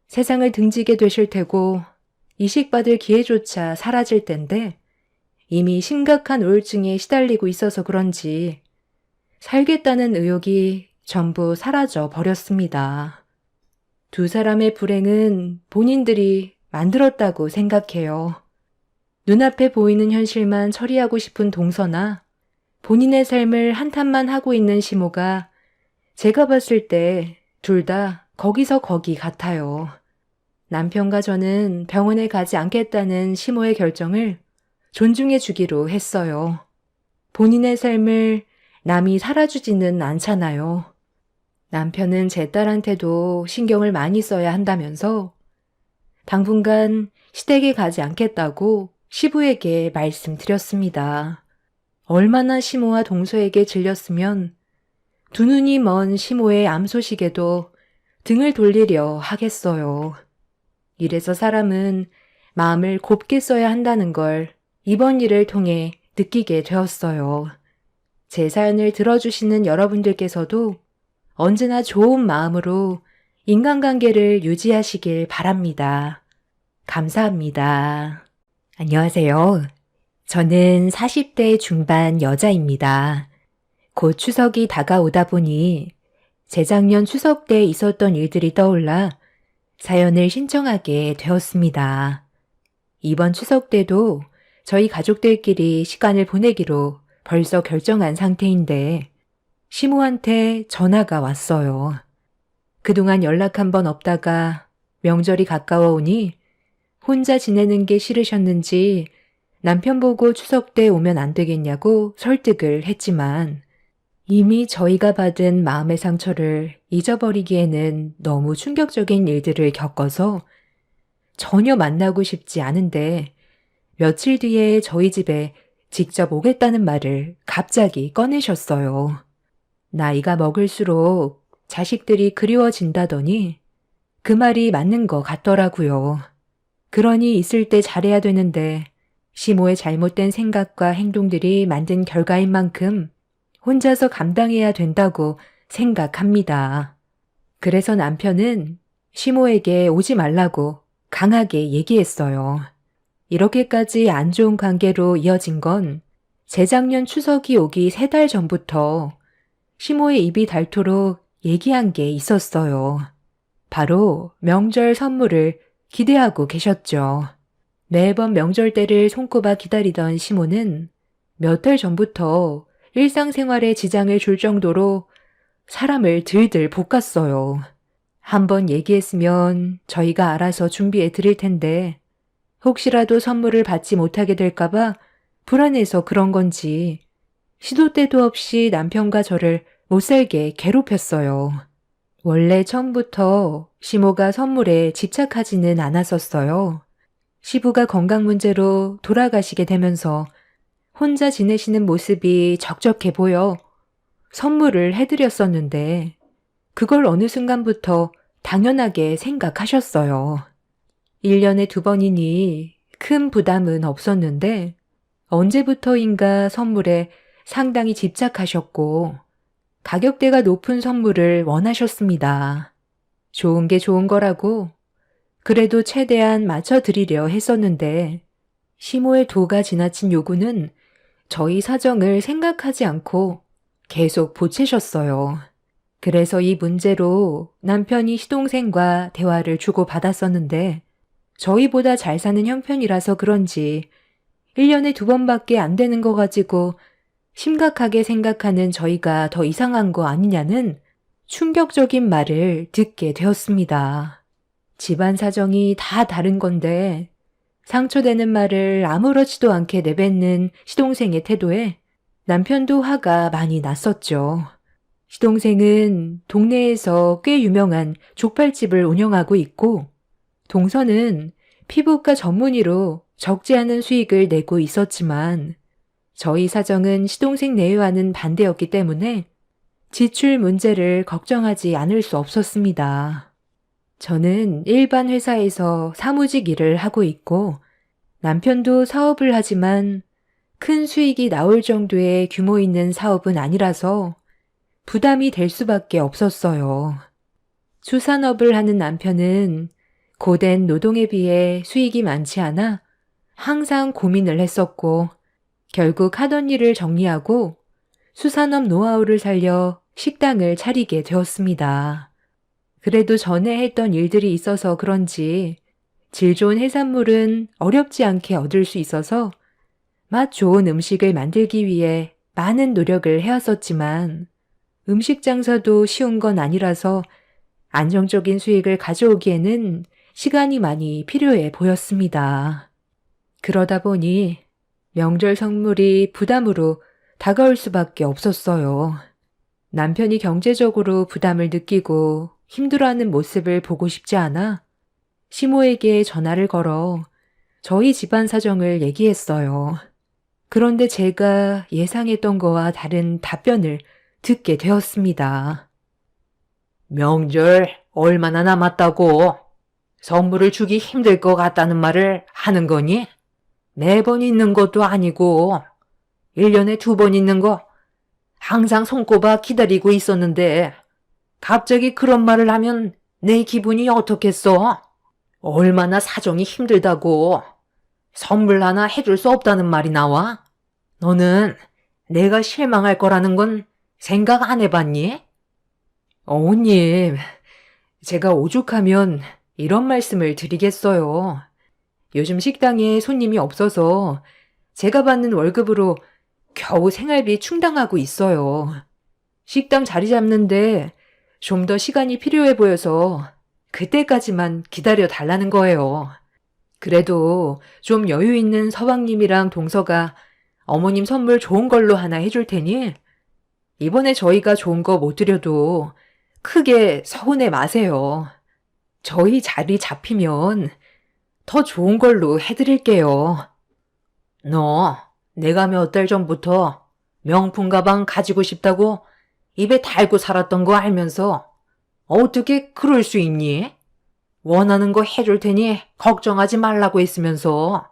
세상을 등지게 되실 테고 이식받을 기회조차 사라질 텐데 이미 심각한 우울증에 시달리고 있어서 그런지 살겠다는 의욕이 전부 사라져 버렸습니다. 두 사람의 불행은 본인들이 만들었다고 생각해요. 눈앞에 보이는 현실만 처리하고 싶은 동서나 본인의 삶을 한탄만 하고 있는 시모가 제가 봤을 때 둘 다 거기서 거기 같아요. 남편과 저는 병원에 가지 않겠다는 시모의 결정을 존중해 주기로 했어요. 본인의 삶을 남이 살아주지는 않잖아요. 남편은 제 딸한테도 신경을 많이 써야 한다면서 당분간 시댁에 가지 않겠다고 시부에게 말씀드렸습니다. 얼마나 시모와 동서에게 질렸으면 두 눈이 먼 시모의 암 소식에도 등을 돌리려 하겠어요. 이래서 사람은 마음을 곱게 써야 한다는 걸 이번 일을 통해 느끼게 되었어요. 제 사연을 들어주시는 여러분들께서도 언제나 좋은 마음으로 인간관계를 유지하시길 바랍니다. 감사합니다. 안녕하세요. 저는 40대 중반 여자입니다. 곧 추석이 다가오다 보니 재작년 추석 때 있었던 일들이 떠올라 사연을 신청하게 되었습니다. 이번 추석 때도 저희 가족들끼리 시간을 보내기로 벌써 결정한 상태인데 시모한테 전화가 왔어요. 그동안 연락 한 번 없다가 명절이 가까워 오니 혼자 지내는 게 싫으셨는지 남편 보고 추석 때 오면 안 되겠냐고 설득을 했지만 이미 저희가 받은 마음의 상처를 잊어버리기에는 너무 충격적인 일들을 겪어서 전혀 만나고 싶지 않은데 며칠 뒤에 저희 집에 직접 오겠다는 말을 갑자기 꺼내셨어요. 나이가 먹을수록 자식들이 그리워진다더니 그 말이 맞는 것 같더라고요. 그러니 있을 때 잘해야 되는데 시모의 잘못된 생각과 행동들이 만든 결과인 만큼 혼자서 감당해야 된다고 생각합니다. 그래서 남편은 시모에게 오지 말라고 강하게 얘기했어요. 이렇게까지 안 좋은 관계로 이어진 건 재작년 추석이 오기 3달 전부터 시모의 입이 닳도록 얘기한 게 있었어요. 바로 명절 선물을 기대하고 계셨죠. 매번 명절 때를 손꼽아 기다리던 시모는 몇 달 전부터 일상생활에 지장을 줄 정도로 사람을 들들 볶았어요. 한번 얘기했으면 저희가 알아서 준비해 드릴 텐데 혹시라도 선물을 받지 못하게 될까봐 불안해서 그런 건지 시도 때도 없이 남편과 저를 못살게 괴롭혔어요. 원래 처음부터 시모가 선물에 집착하지는 않았었어요. 시부가 건강 문제로 돌아가시게 되면서 혼자 지내시는 모습이 적적해 보여 선물을 해드렸었는데 그걸 어느 순간부터 당연하게 생각하셨어요. 1년에 2번이니 큰 부담은 없었는데 언제부터인가 선물에 상당히 집착하셨고 가격대가 높은 선물을 원하셨습니다. 좋은 게 좋은 거라고 그래도 최대한 맞춰드리려 했었는데 시모의 도가 지나친 요구는 저희 사정을 생각하지 않고 계속 보채셨어요. 그래서 이 문제로 남편이 시동생과 대화를 주고받았었는데 저희보다 잘 사는 형편이라서 그런지 1년에 2번밖에 안 되는 거 가지고 심각하게 생각하는 저희가 더 이상한 거 아니냐는 충격적인 말을 듣게 되었습니다. 집안 사정이 다 다른 건데 상처되는 말을 아무렇지도 않게 내뱉는 시동생의 태도에 남편도 화가 많이 났었죠. 시동생은 동네에서 꽤 유명한 족발집을 운영하고 있고 동서는 피부과 전문의로 적지 않은 수익을 내고 있었지만 저희 사정은 시동생 내외와는 반대였기 때문에 지출 문제를 걱정하지 않을 수 없었습니다. 저는 일반 회사에서 사무직 일을 하고 있고 남편도 사업을 하지만 큰 수익이 나올 정도의 규모 있는 사업은 아니라서 부담이 될 수밖에 없었어요. 수산업을 하는 남편은 고된 노동에 비해 수익이 많지 않아 항상 고민을 했었고 결국 하던 일을 정리하고 수산업 노하우를 살려 식당을 차리게 되었습니다. 그래도 전에 했던 일들이 있어서 그런지 질 좋은 해산물은 어렵지 않게 얻을 수 있어서 맛 좋은 음식을 만들기 위해 많은 노력을 해왔었지만 음식 장사도 쉬운 건 아니라서 안정적인 수익을 가져오기에는 시간이 많이 필요해 보였습니다. 그러다 보니 명절 선물이 부담으로 다가올 수밖에 없었어요. 남편이 경제적으로 부담을 느끼고 힘들어하는 모습을 보고 싶지 않아 시모에게 전화를 걸어 저희 집안 사정을 얘기했어요. 그런데 제가 예상했던 거와 다른 답변을 듣게 되었습니다. 명절 얼마나 남았다고? 선물을 주기 힘들 것 같다는 말을 하는 거니? 매번 있는 것도 아니고 1년에 2번 있는 거 항상 손꼽아 기다리고 있었는데 갑자기 그런 말을 하면 내 기분이 어떻겠어? 얼마나 사정이 힘들다고. 선물 하나 해줄 수 없다는 말이 나와? 너는 내가 실망할 거라는 건 생각 안 해봤니? 어머님, 제가 오죽하면 이런 말씀을 드리겠어요. 요즘 식당에 손님이 없어서 제가 받는 월급으로 겨우 생활비 충당하고 있어요. 식당 자리 잡는데 좀 더 시간이 필요해 보여서 그때까지만 기다려 달라는 거예요. 그래도 좀 여유 있는 서방님이랑 동서가 어머님 선물 좋은 걸로 하나 해줄 테니 이번에 저희가 좋은 거 못 드려도 크게 서운해 마세요. 저희 자리 잡히면 더 좋은 걸로 해드릴게요. 너 내가 몇 달 전부터 명품 가방 가지고 싶다고 입에 달고 살았던 거 알면서 어떻게 그럴 수 있니? 원하는 거 해줄 테니 걱정하지 말라고 했으면서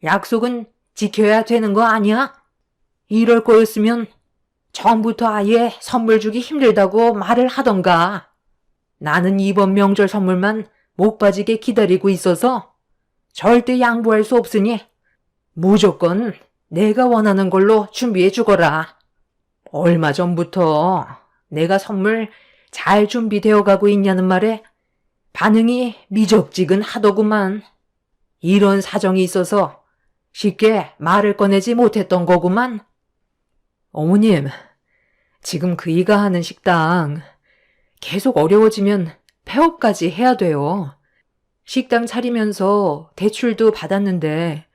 약속은 지켜야 되는 거 아니야? 이럴 거였으면 처음부터 아예 선물 주기 힘들다고 말을 하던가. 나는 이번 명절 선물만 못 빠지게 기다리고 있어서 절대 양보할 수 없으니 무조건 내가 원하는 걸로 준비해 주거라. 얼마 전부터 내가 선물 잘 준비되어 가고 있냐는 말에 반응이 미적지근하더구만. 이런 사정이 있어서 쉽게 말을 꺼내지 못했던 거구만. 어머님, 지금 그이가 하는 식당 계속 어려워지면 폐업까지 해야 돼요. 식당 차리면서 대출도 받았는데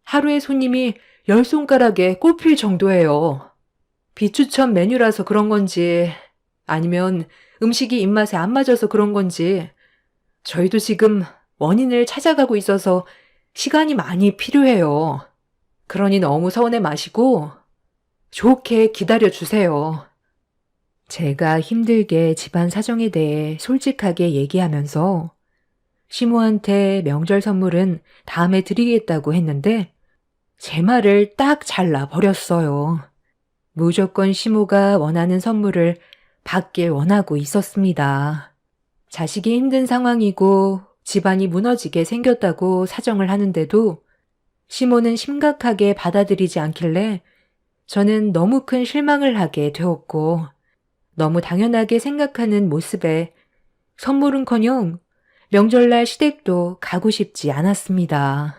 하루에 손님이 10손가락에 꼽힐 정도예요. 비추천 메뉴라서 그런 건지 아니면 음식이 입맛에 안 맞아서 그런 건지 저희도 지금 원인을 찾아가고 있어서 시간이 많이 필요해요. 그러니 너무 서운해 마시고 좋게 기다려 주세요. 제가 힘들게 집안 사정에 대해 솔직하게 얘기하면서 시모한테 명절 선물은 다음에 드리겠다고 했는데 제 말을 딱 잘라 버렸어요. 무조건 시모가 원하는 선물을 받길 원하고 있었습니다. 자식이 힘든 상황이고 집안이 무너지게 생겼다고 사정을 하는데도 시모는 심각하게 받아들이지 않길래 저는 너무 큰 실망을 하게 되었고 너무 당연하게 생각하는 모습에 선물은커녕 명절날 시댁도 가고 싶지 않았습니다.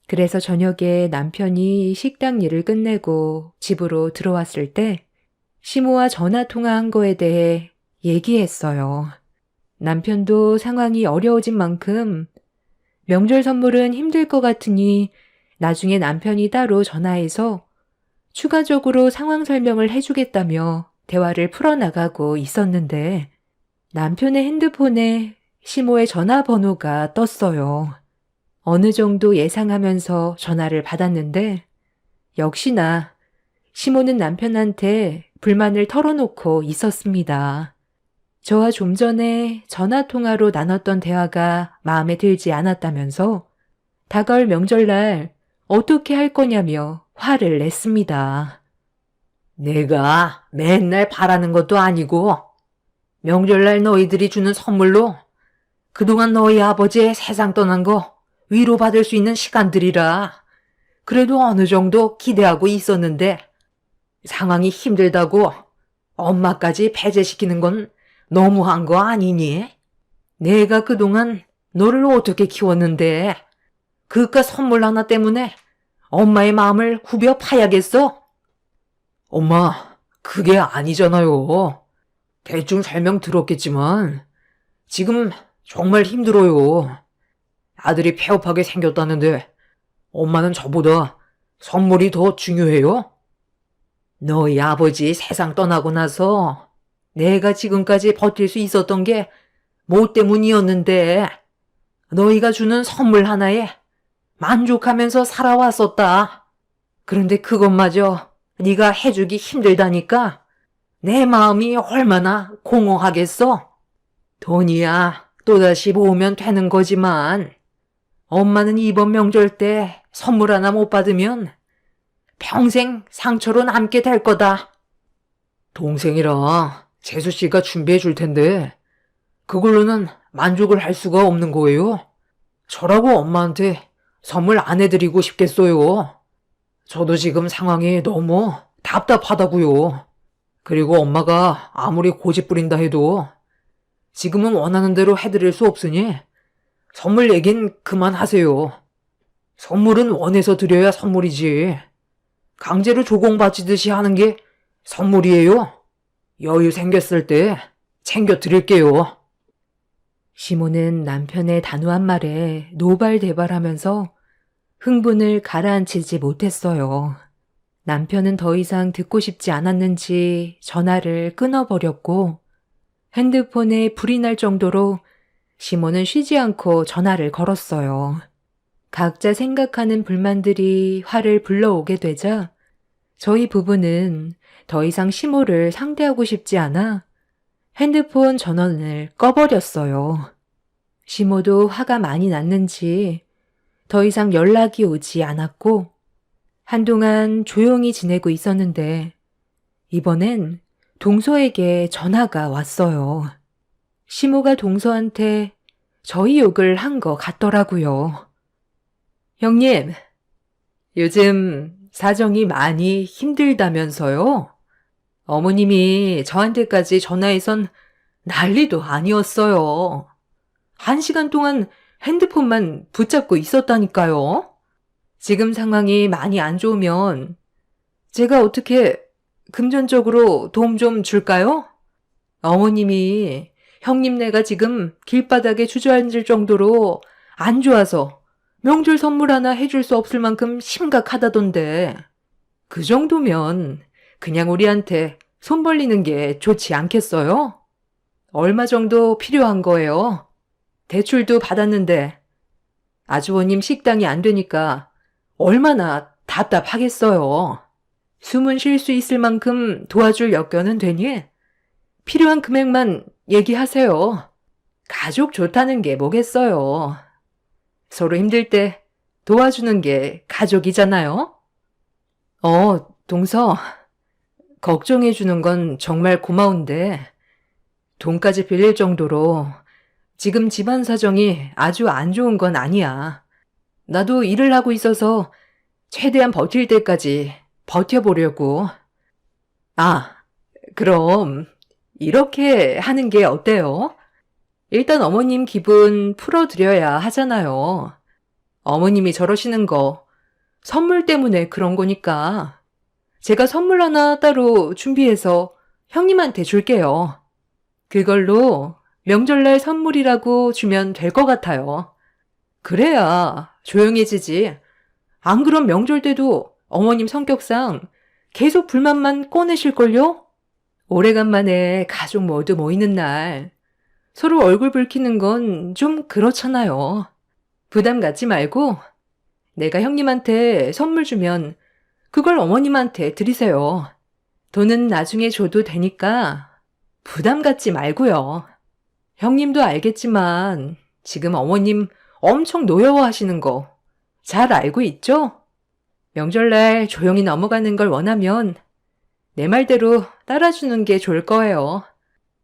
그래서 저녁에 남편이 식당 일을 끝내고 집으로 들어왔을 때 시모와 전화 통화한 거에 대해 얘기했어요. 남편도 상황이 어려워진 만큼 명절 선물은 힘들 것 같으니 나중에 남편이 따로 전화해서 추가적으로 상황 설명을 해주겠다며 대화를 풀어나가고 있었는데 남편의 핸드폰에 시모의 전화번호가 떴어요. 어느 정도 예상하면서 전화를 받았는데 역시나 시모는 남편한테 불만을 털어놓고 있었습니다. 저와 좀 전에 전화통화로 나눴던 대화가 마음에 들지 않았다면서 다가올 명절날 어떻게 할 거냐며 화를 냈습니다. 내가 맨날 바라는 것도 아니고 명절날 너희들이 주는 선물로 그동안 너희 아버지의 세상 떠난 거 위로받을 수 있는 시간들이라 그래도 어느 정도 기대하고 있었는데 상황이 힘들다고 엄마까지 배제시키는 건 너무한 거 아니니? 내가 그동안 너를 어떻게 키웠는데 그깟 선물 하나 때문에 엄마의 마음을 후벼 파야겠어? 엄마, 그게 아니잖아요. 대충 설명 들었겠지만 지금 정말 힘들어요. 아들이 폐업하게 생겼다는데 엄마는 저보다 선물이 더 중요해요? 너희 아버지 세상 떠나고 나서 내가 지금까지 버틸 수 있었던 게 뭐 때문이었는데 너희가 주는 선물 하나에 만족하면서 살아왔었다. 그런데 그것마저 네가 해주기 힘들다니까 내 마음이 얼마나 공허하겠어? 돈이야 또다시 모으면 되는 거지만 엄마는 이번 명절 때 선물 하나 못 받으면 평생 상처로 남게 될 거다. 동생이라 재수 씨가 준비해 줄 텐데 그걸로는 만족을 할 수가 없는 거예요. 저라고 엄마한테 선물 안 해드리고 싶겠어요. 저도 지금 상황이 너무 답답하다고요. 그리고 엄마가 아무리 고집 부린다 해도 지금은 원하는 대로 해드릴 수 없으니 선물 얘긴 그만하세요. 선물은 원해서 드려야 선물이지. 강제로 조공바치듯이 하는 게 선물이에요. 여유 생겼을 때 챙겨 드릴게요. 시모는 남편의 단호한 말에 노발대발하면서 흥분을 가라앉히지 못했어요. 남편은 더 이상 듣고 싶지 않았는지 전화를 끊어버렸고 핸드폰에 불이 날 정도로 시모는 쉬지 않고 전화를 걸었어요. 각자 생각하는 불만들이 화를 불러오게 되자 저희 부부는 더 이상 시모를 상대하고 싶지 않아 핸드폰 전원을 꺼버렸어요. 시모도 화가 많이 났는지 더 이상 연락이 오지 않았고 한동안 조용히 지내고 있었는데 이번엔 동서에게 전화가 왔어요. 시모가 동서한테 저희 욕을 한 것 같더라고요. 형님, 요즘 사정이 많이 힘들다면서요? 어머님이 저한테까지 전화해선 난리도 아니었어요. 1시간 동안 핸드폰만 붙잡고 있었다니까요. 지금 상황이 많이 안 좋으면 제가 어떻게 금전적으로 도움 좀 줄까요? 어머님이 형님네가 지금 길바닥에 주저앉을 정도로 안 좋아서 명절 선물 하나 해줄 수 없을 만큼 심각하다던데 그 정도면 그냥 우리한테 손 벌리는 게 좋지 않겠어요? 얼마 정도 필요한 거예요? 대출도 받았는데 아주버님 식당이 안 되니까 얼마나 답답하겠어요. 숨은 쉴 수 있을 만큼 도와줄 여건은 되니 필요한 금액만 얘기하세요. 가족 좋다는 게 뭐겠어요. 서로 힘들 때 도와주는 게 가족이잖아요. 동서, 걱정해주는 건 정말 고마운데 돈까지 빌릴 정도로 지금 집안 사정이 아주 안 좋은 건 아니야. 나도 일을 하고 있어서 최대한 버틸 때까지 버텨보려고. 아, 그럼 이렇게 하는 게 어때요? 일단 어머님 기분 풀어드려야 하잖아요. 어머님이 저러시는 거 선물 때문에 그런 거니까 제가 선물 하나 따로 준비해서 형님한테 줄게요. 그걸로 명절날 선물이라고 주면 될 것 같아요. 그래야 조용해지지. 안 그럼 명절 때도 어머님 성격상 계속 불만만 꺼내실걸요? 오래간만에 가족 모두 모이는 날 서로 얼굴 붉히는 건 좀 그렇잖아요. 부담 갖지 말고 내가 형님한테 선물 주면 그걸 어머님한테 드리세요. 돈은 나중에 줘도 되니까 부담 갖지 말고요. 형님도 알겠지만 지금 어머님 엄청 노여워하시는 거 잘 알고 있죠? 명절날 조용히 넘어가는 걸 원하면 내 말대로 따라주는 게 좋을 거예요.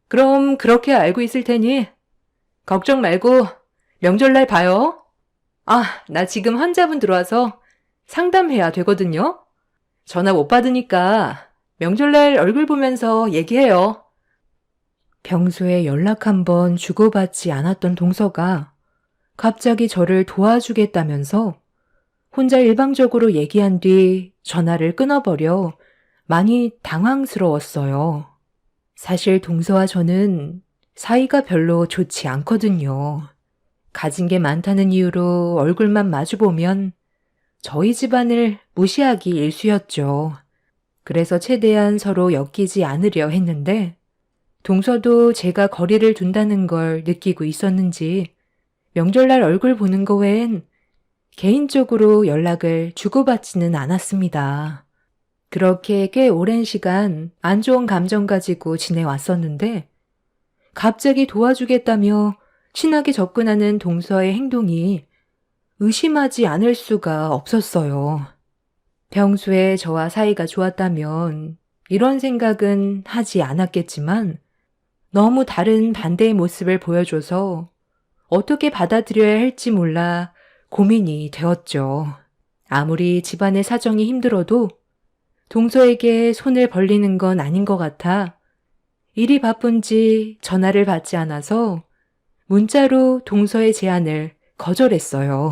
그럼 그렇게 알고 있을 테니 걱정 말고 명절날 봐요. 아, 나 지금 환자분 들어와서 상담해야 되거든요. 전화 못 받으니까 명절날 얼굴 보면서 얘기해요. 평소에 연락 한번 주고받지 않았던 동서가 갑자기 저를 도와주겠다면서 혼자 일방적으로 얘기한 뒤 전화를 끊어버려 많이 당황스러웠어요. 사실 동서와 저는 사이가 별로 좋지 않거든요. 가진 게 많다는 이유로 얼굴만 마주보면 저희 집안을 무시하기 일쑤였죠. 그래서 최대한 서로 엮이지 않으려 했는데 동서도 제가 거리를 둔다는 걸 느끼고 있었는지 명절날 얼굴 보는 거 외엔 개인적으로 연락을 주고받지는 않았습니다. 그렇게 꽤 오랜 시간 안 좋은 감정 가지고 지내왔었는데 갑자기 도와주겠다며 친하게 접근하는 동서의 행동이 의심하지 않을 수가 없었어요. 평소에 저와 사이가 좋았다면 이런 생각은 하지 않았겠지만 너무 다른 반대의 모습을 보여줘서 어떻게 받아들여야 할지 몰라 고민이 되었죠. 아무리 집안의 사정이 힘들어도 동서에게 손을 벌리는 건 아닌 것 같아 일이 바쁜지 전화를 받지 않아서 문자로 동서의 제안을 거절했어요.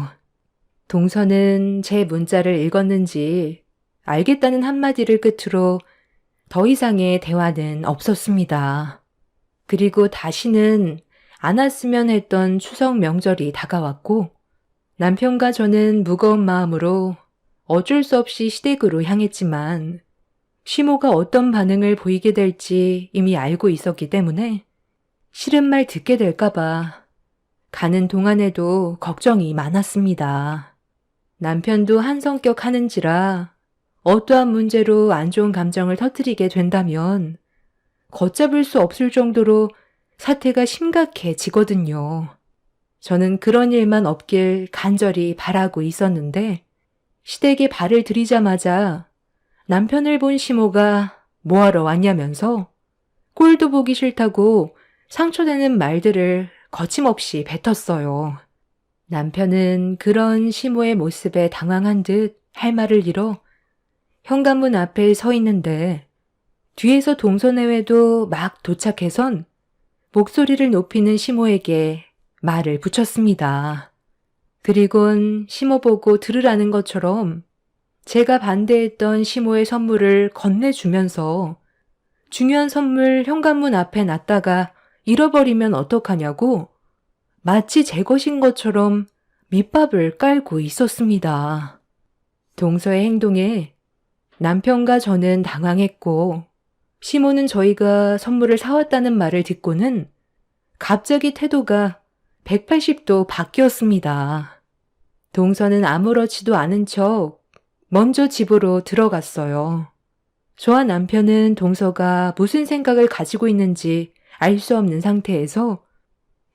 동서는 제 문자를 읽었는지 알겠다는 한마디를 끝으로 더 이상의 대화는 없었습니다. 그리고 다시는 안 왔으면 했던 추석 명절이 다가왔고 남편과 저는 무거운 마음으로 어쩔 수 없이 시댁으로 향했지만 시모가 어떤 반응을 보이게 될지 이미 알고 있었기 때문에 싫은 말 듣게 될까봐 가는 동안에도 걱정이 많았습니다. 남편도 한 성격 하는지라 어떠한 문제로 안 좋은 감정을 터뜨리게 된다면 걷잡을 수 없을 정도로 사태가 심각해지거든요. 저는 그런 일만 없길 간절히 바라고 있었는데 시댁에 발을 들이자마자 남편을 본 시모가 뭐하러 왔냐면서 꼴도 보기 싫다고 상처되는 말들을 거침없이 뱉었어요. 남편은 그런 시모의 모습에 당황한 듯 할 말을 잃어 현관문 앞에 서 있는데 뒤에서 동서내외도 막 도착해선 목소리를 높이는 시모에게 말을 붙였습니다. 그리곤 시모 보고 들으라는 것처럼 제가 반대했던 시모의 선물을 건네주면서 중요한 선물 현관문 앞에 놨다가 잃어버리면 어떡하냐고 마치 제 것인 것처럼 밑밥을 깔고 있었습니다. 동서의 행동에 남편과 저는 당황했고 시모는 저희가 선물을 사왔다는 말을 듣고는 갑자기 태도가 180도 바뀌었습니다. 동서는 아무렇지도 않은 척 먼저 집으로 들어갔어요. 저와 남편은 동서가 무슨 생각을 가지고 있는지 알 수 없는 상태에서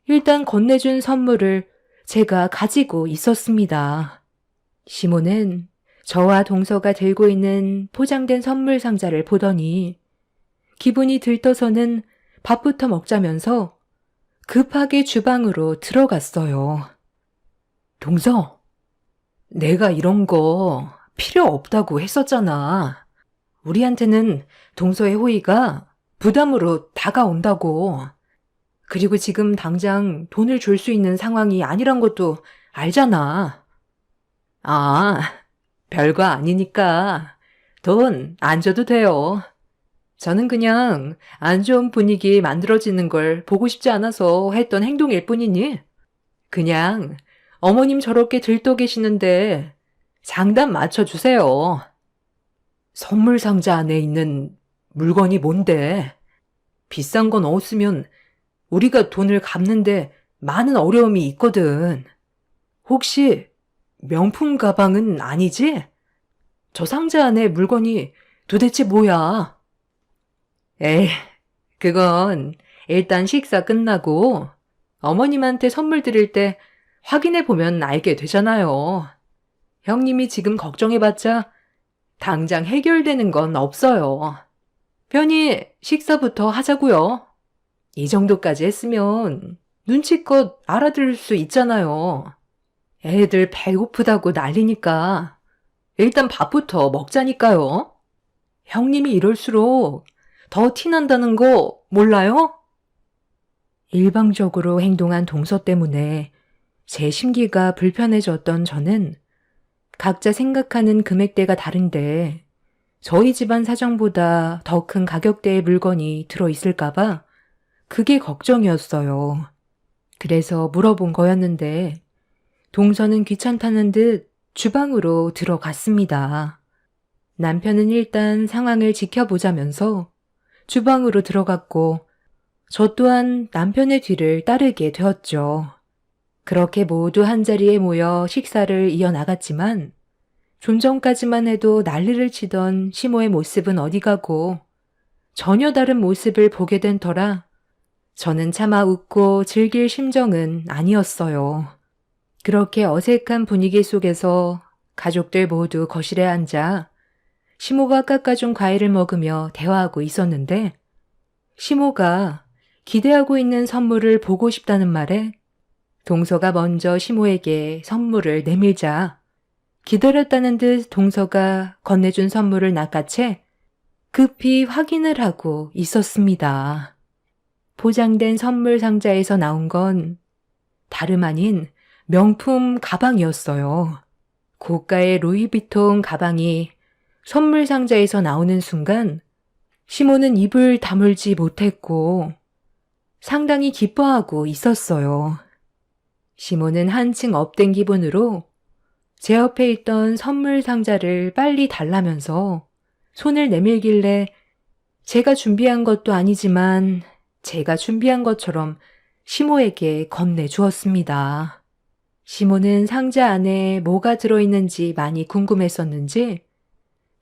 일단 건네준 선물을 제가 가지고 있었습니다. 시모는 저와 동서가 들고 있는 포장된 선물 상자를 보더니 기분이 들떠서는 밥부터 먹자면서 급하게 주방으로 들어갔어요. 동서, 내가 이런 거 필요 없다고 했었잖아. 우리한테는 동서의 호의가 부담으로 다가온다고. 그리고 지금 당장 돈을 줄 수 있는 상황이 아니란 것도 알잖아. 아, 별거 아니니까 돈 안 줘도 돼요. 저는 그냥 안 좋은 분위기 만들어지는 걸 보고 싶지 않아서 했던 행동일 뿐이니 그냥 어머님 저렇게 들떠 계시는데 장단 맞춰주세요. 선물 상자 안에 있는 물건이 뭔데? 비싼 건 없으면 우리가 돈을 갚는데 많은 어려움이 있거든. 혹시 명품 가방은 아니지? 저 상자 안에 물건이 도대체 뭐야? 에이, 그건 일단 식사 끝나고 어머님한테 선물 드릴 때 확인해 보면 알게 되잖아요. 형님이 지금 걱정해봤자 당장 해결되는 건 없어요. 편히 식사부터 하자고요. 이 정도까지 했으면 눈치껏 알아들을 수 있잖아요. 애들 배고프다고 난리니까 일단 밥부터 먹자니까요. 형님이 이럴수록 더 티난다는 거 몰라요? 일방적으로 행동한 동서 때문에 제 심기가 불편해졌던 저는 각자 생각하는 금액대가 다른데 저희 집안 사정보다 더 큰 가격대의 물건이 들어있을까봐 그게 걱정이었어요. 그래서 물어본 거였는데 동서는 귀찮다는 듯 주방으로 들어갔습니다. 남편은 일단 상황을 지켜보자면서 주방으로 들어갔고 저 또한 남편의 뒤를 따르게 되었죠. 그렇게 모두 한자리에 모여 식사를 이어나갔지만 좀 전까지만 해도 난리를 치던 시모의 모습은 어디 가고 전혀 다른 모습을 보게 된 터라 저는 차마 웃고 즐길 심정은 아니었어요. 그렇게 어색한 분위기 속에서 가족들 모두 거실에 앉아 시모가 깎아준 과일을 먹으며 대화하고 있었는데 시모가 기대하고 있는 선물을 보고 싶다는 말에 동서가 먼저 시모에게 선물을 내밀자 기다렸다는 듯 동서가 건네준 선물을 낚아채 급히 확인을 하고 있었습니다. 포장된 선물 상자에서 나온 건 다름 아닌 명품 가방이었어요. 고가의 루이비통 가방이 선물 상자에서 나오는 순간 시모는 입을 다물지 못했고 상당히 기뻐하고 있었어요. 시모는 한층 업된 기분으로 제 옆에 있던 선물 상자를 빨리 달라면서 손을 내밀길래 제가 준비한 것도 아니지만 제가 준비한 것처럼 시모에게 건네주었습니다. 시모는 상자 안에 뭐가 들어있는지 많이 궁금했었는지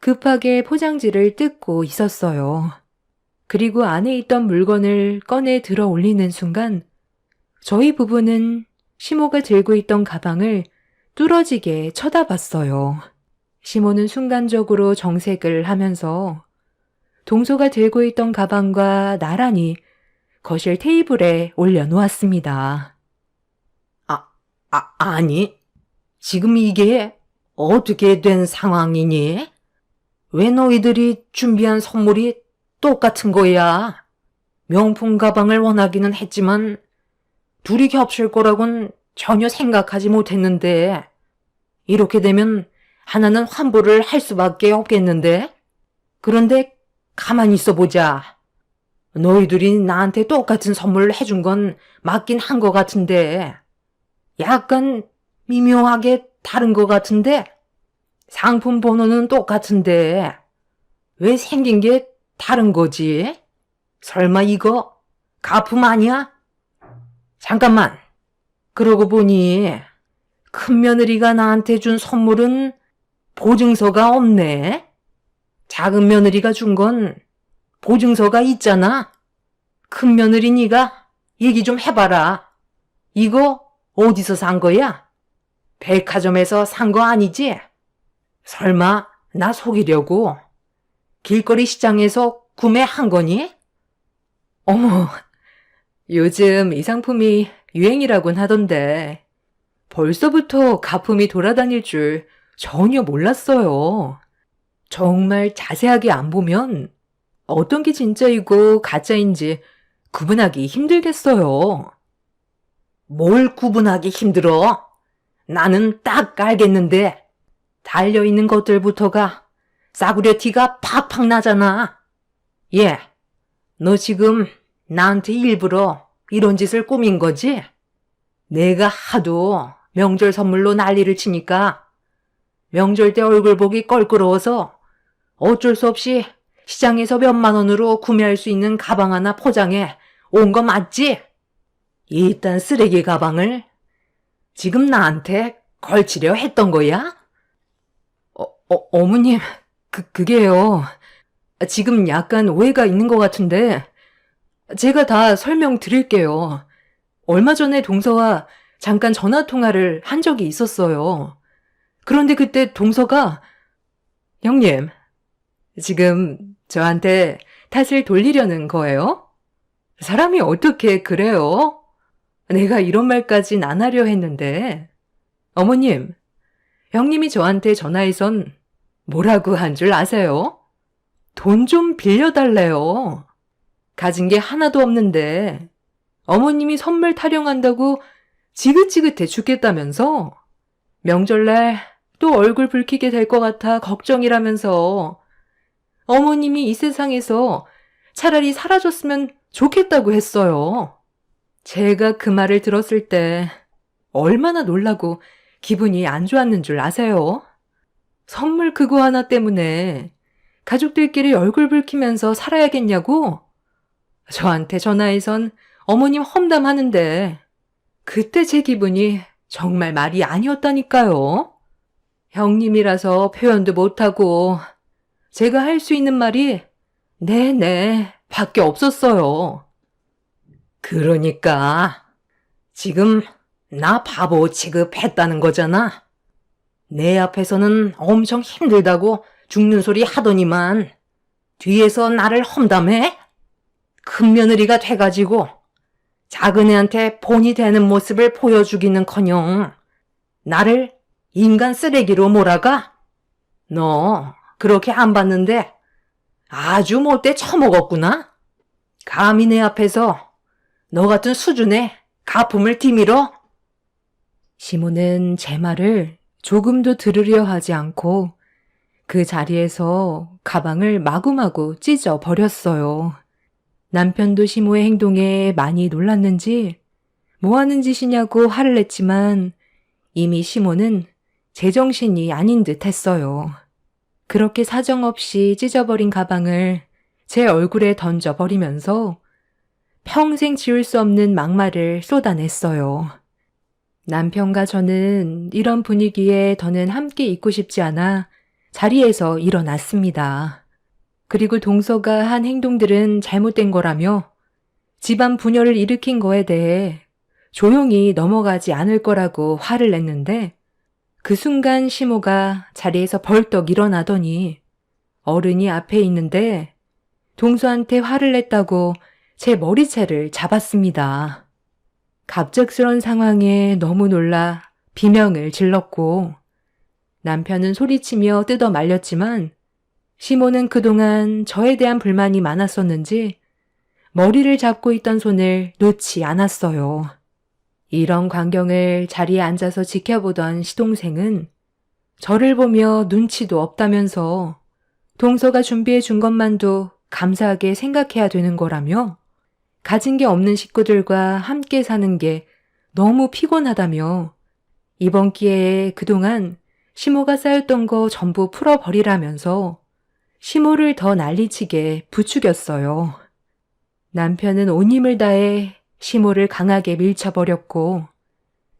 급하게 포장지를 뜯고 있었어요. 그리고 안에 있던 물건을 꺼내 들어 올리는 순간 저희 부부는 시모가 들고 있던 가방을 뚫어지게 쳐다봤어요. 시모는 순간적으로 정색을 하면서 동서가 들고 있던 가방과 나란히 거실 테이블에 올려놓았습니다. 아니, 지금 이게 어떻게 된 상황이니? 왜 너희들이 준비한 선물이 똑같은 거야? 명품 가방을 원하기는 했지만 둘이 겹칠 거라곤 전혀 생각하지 못했는데 이렇게 되면 하나는 환불을 할 수밖에 없겠는데? 그런데 가만히 있어 보자. 너희들이 나한테 똑같은 선물을 해준 건 맞긴 한 것 같은데 약간 미묘하게 다른 것 같은데 상품 번호는 똑같은데 왜 생긴 게 다른 거지? 설마 이거 가품 아니야? 잠깐만. 그러고 보니 큰 며느리가 나한테 준 선물은 보증서가 없네. 작은 며느리가 준 건 보증서가 있잖아. 큰 며느리 네가 얘기 좀 해봐라. 이거 어디서 산 거야? 백화점에서 산 거 아니지? 설마 나 속이려고 길거리 시장에서 구매한 거니? 어머, 요즘 이 상품이 유행이라곤 하던데 벌써부터 가품이 돌아다닐 줄 전혀 몰랐어요. 정말 자세하게 안 보면 어떤 게 진짜이고 가짜인지 구분하기 힘들겠어요. 뭘 구분하기 힘들어? 나는 딱 알겠는데 달려있는 것들부터가 싸구려 티가 팍팍 나잖아. 얘, 너 지금 나한테 일부러 이런 짓을 꾸민 거지? 내가 하도 명절 선물로 난리를 치니까 명절 때 얼굴 보기 껄끄러워서 어쩔 수 없이 시장에서 몇만 원으로 구매할 수 있는 가방 하나 포장해 온 거 맞지? 이딴 쓰레기 가방을 지금 나한테 걸치려 했던 거야? 어머님, 그게요. 지금 약간 오해가 있는 것 같은데 제가 다 설명드릴게요. 얼마 전에 동서와 잠깐 전화 통화를 한 적이 있었어요. 그런데 그때 동서가 형님, 지금 저한테 탓을 돌리려는 거예요? 사람이 어떻게 그래요? 내가 이런 말까진 안 하려 했는데. 어머님, 형님이 저한테 전화해선 뭐라고 한 줄 아세요? 돈 좀 빌려달래요. 가진 게 하나도 없는데 어머님이 선물 타령한다고 지긋지긋해 죽겠다면서 명절날 또 얼굴 붉히게 될 것 같아 걱정이라면서 어머님이 이 세상에서 차라리 사라졌으면 좋겠다고 했어요. 제가 그 말을 들었을 때 얼마나 놀라고 기분이 안 좋았는 줄 아세요? 선물 그거 하나 때문에 가족들끼리 얼굴 붉히면서 살아야겠냐고? 저한테 전화해선 어머님 험담하는데 그때 제 기분이 정말 말이 아니었다니까요. 형님이라서 표현도 못하고 제가 할 수 있는 말이 네네 밖에 없었어요. 그러니까 지금 나 바보 취급했다는 거잖아. 내 앞에서는 엄청 힘들다고 죽는 소리 하더니만 뒤에서 나를 험담해? 큰 며느리가 돼가지고 작은 애한테 본이 되는 모습을 보여주기는커녕 나를 인간 쓰레기로 몰아가? 너 그렇게 안 봤는데 아주 못돼 처먹었구나? 감히 내 앞에서 너 같은 수준의 가품을 디밀어? 시모는 제 말을 조금도 들으려 하지 않고 그 자리에서 가방을 마구마구 찢어 버렸어요. 남편도 시모의 행동에 많이 놀랐는지 뭐 하는 짓이냐고 화를 냈지만 이미 시모는 제정신이 아닌 듯 했어요. 그렇게 사정없이 찢어버린 가방을 제 얼굴에 던져버리면서 평생 지울 수 없는 막말을 쏟아냈어요. 남편과 저는 이런 분위기에 더는 함께 있고 싶지 않아 자리에서 일어났습니다. 그리고 동서가 한 행동들은 잘못된 거라며 집안 분열을 일으킨 거에 대해 조용히 넘어가지 않을 거라고 화를 냈는데 그 순간 시모가 자리에서 벌떡 일어나더니 어른이 앞에 있는데 동서한테 화를 냈다고 제 머리채를 잡았습니다. 갑작스런 상황에 너무 놀라 비명을 질렀고 남편은 소리치며 뜯어 말렸지만 시모는 그동안 저에 대한 불만이 많았었는지 머리를 잡고 있던 손을 놓지 않았어요. 이런 광경을 자리에 앉아서 지켜보던 시동생은 저를 보며 눈치도 없다면서 동서가 준비해 준 것만도 감사하게 생각해야 되는 거라며 가진 게 없는 식구들과 함께 사는 게 너무 피곤하다며 이번 기회에 그동안 시모가 쌓였던 거 전부 풀어버리라면서 시모를 더 난리치게 부추겼어요. 남편은 온 힘을 다해 시모를 강하게 밀쳐버렸고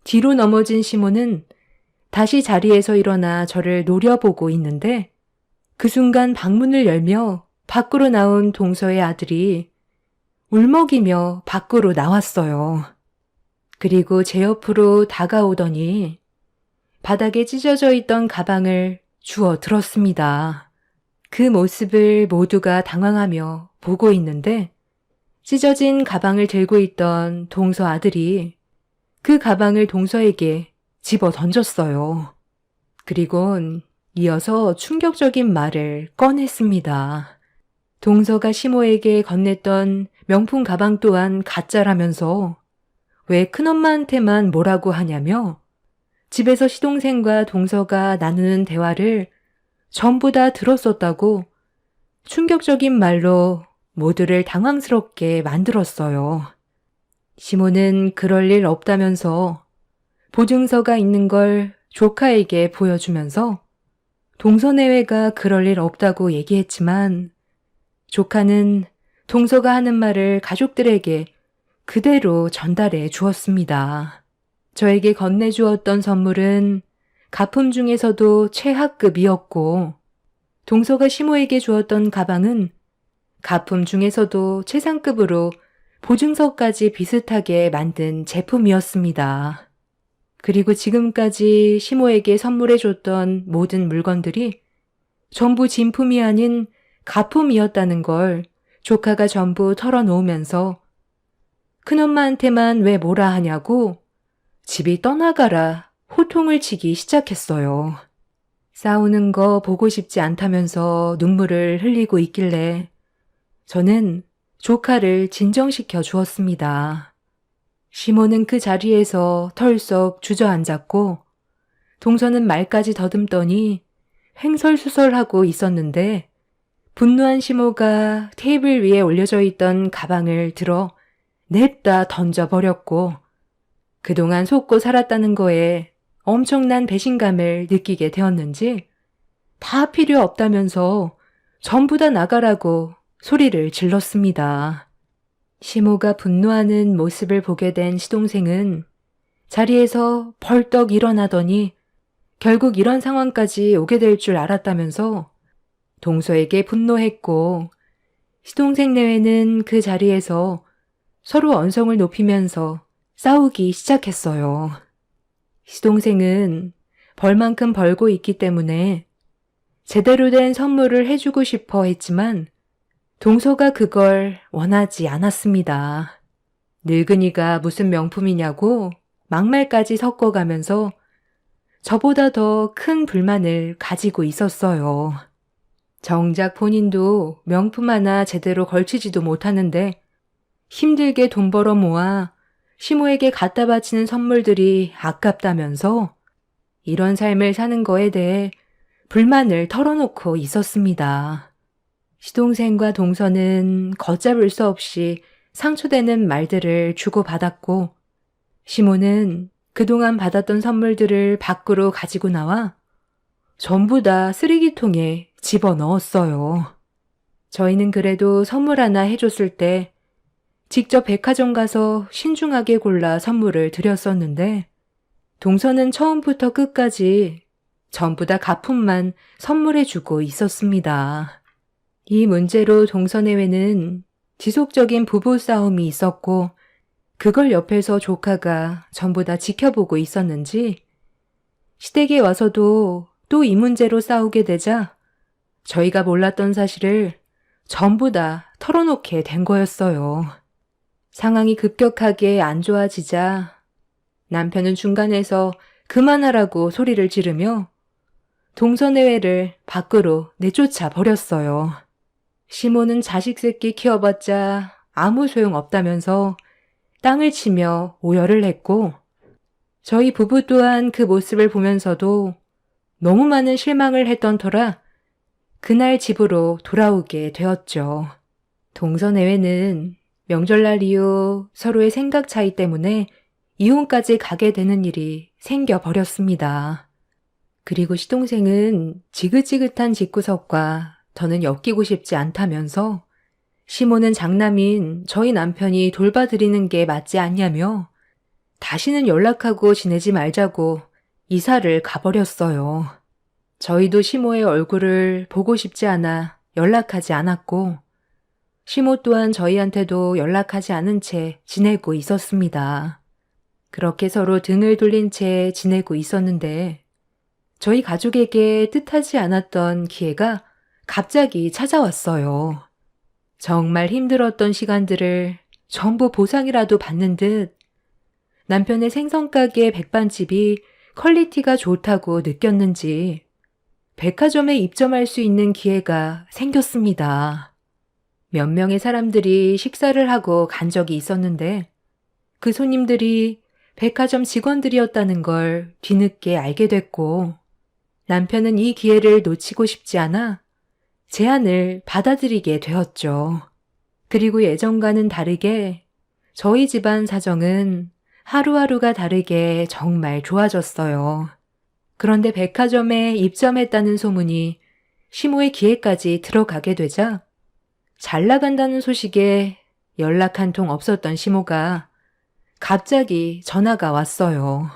뒤로 넘어진 시모는 다시 자리에서 일어나 저를 노려보고 있는데 그 순간 방문을 열며 밖으로 나온 동서의 아들이 울먹이며 밖으로 나왔어요. 그리고 제 옆으로 다가오더니 바닥에 찢어져 있던 가방을 주워 들었습니다. 그 모습을 모두가 당황하며 보고 있는데 찢어진 가방을 들고 있던 동서 아들이 그 가방을 동서에게 집어 던졌어요. 그리곤 이어서 충격적인 말을 꺼냈습니다. 동서가 시모에게 건넸던 명품 가방 또한 가짜라면서 왜 큰엄마한테만 뭐라고 하냐며 집에서 시동생과 동서가 나누는 대화를 전부 다 들었었다고 충격적인 말로 모두를 당황스럽게 만들었어요. 시모는 그럴 일 없다면서 보증서가 있는 걸 조카에게 보여주면서 동서내외가 그럴 일 없다고 얘기했지만 조카는 동서가 하는 말을 가족들에게 그대로 전달해 주었습니다. 저에게 건네주었던 선물은 가품 중에서도 최하급이었고 동서가 시모에게 주었던 가방은 가품 중에서도 최상급으로 보증서까지 비슷하게 만든 제품이었습니다. 그리고 지금까지 시모에게 선물해줬던 모든 물건들이 전부 진품이 아닌 가품이었다는 걸 조카가 전부 털어놓으면서 큰엄마한테만 왜 뭐라 하냐고 집이 떠나가라 호통을 치기 시작했어요. 싸우는 거 보고 싶지 않다면서 눈물을 흘리고 있길래 저는 조카를 진정시켜 주었습니다. 시모는 그 자리에서 털썩 주저앉았고 동서는 말까지 더듬더니 횡설수설하고 있었는데 분노한 시모가 테이블 위에 올려져 있던 가방을 들어 냅다 던져버렸고 그동안 속고 살았다는 거에 엄청난 배신감을 느끼게 되었는지 다 필요 없다면서 전부 다 나가라고 소리를 질렀습니다. 시모가 분노하는 모습을 보게 된 시동생은 자리에서 벌떡 일어나더니 결국 이런 상황까지 오게 될 줄 알았다면서 동서에게 분노했고 시동생 내외는 그 자리에서 서로 언성을 높이면서 싸우기 시작했어요. 시동생은 벌만큼 벌고 있기 때문에 제대로 된 선물을 해주고 싶어 했지만 동서가 그걸 원하지 않았습니다. 늙은이가 무슨 명품이냐고 막말까지 섞어가면서 저보다 더 큰 불만을 가지고 있었어요. 정작 본인도 명품 하나 제대로 걸치지도 못하는데 힘들게 돈 벌어 모아 시모에게 갖다 바치는 선물들이 아깝다면서 이런 삶을 사는 거에 대해 불만을 털어놓고 있었습니다. 시동생과 동서는 걷잡을 수 없이 상처되는 말들을 주고받았고 시모는 그동안 받았던 선물들을 밖으로 가지고 나와 전부 다 쓰레기통에 집어넣었어요. 저희는 그래도 선물 하나 해줬을 때 직접 백화점 가서 신중하게 골라 선물을 드렸었는데 동서는 처음부터 끝까지 전부 다 가품만 선물해주고 있었습니다. 이 문제로 동서내외는 지속적인 부부싸움이 있었고 그걸 옆에서 조카가 전부 다 지켜보고 있었는지 시댁에 와서도 또 이 문제로 싸우게 되자 저희가 몰랐던 사실을 전부 다 털어놓게 된 거였어요. 상황이 급격하게 안 좋아지자 남편은 중간에서 그만하라고 소리를 지르며 동서내외를 밖으로 내쫓아 버렸어요. 시모는 자식 새끼 키워봤자 아무 소용 없다면서 땅을 치며 오열을 했고 저희 부부 또한 그 모습을 보면서도 너무 많은 실망을 했던 터라 그날 집으로 돌아오게 되었죠. 동서내외는 명절날 이후 서로의 생각 차이 때문에 이혼까지 가게 되는 일이 생겨버렸습니다. 그리고 시동생은 지긋지긋한 집구석과 더는 엮이고 싶지 않다면서 시모는 장남인 저희 남편이 돌봐드리는 게 맞지 않냐며 다시는 연락하고 지내지 말자고 이사를 가버렸어요. 저희도 시모의 얼굴을 보고 싶지 않아 연락하지 않았고 시모 또한 저희한테도 연락하지 않은 채 지내고 있었습니다. 그렇게 서로 등을 돌린 채 지내고 있었는데 저희 가족에게 뜻하지 않았던 기회가 갑자기 찾아왔어요. 정말 힘들었던 시간들을 전부 보상이라도 받는 듯 남편의 생선가게 백반집이 퀄리티가 좋다고 느꼈는지 백화점에 입점할 수 있는 기회가 생겼습니다. 몇 명의 사람들이 식사를 하고 간 적이 있었는데 그 손님들이 백화점 직원들이었다는 걸 뒤늦게 알게 됐고 남편은 이 기회를 놓치고 싶지 않아 제안을 받아들이게 되었죠. 그리고 예전과는 다르게 저희 집안 사정은 하루하루가 다르게 정말 좋아졌어요. 그런데 백화점에 입점했다는 소문이 시모의 귀에까지 들어가게 되자 잘 나간다는 소식에 연락 한 통 없었던 시모가 갑자기 전화가 왔어요.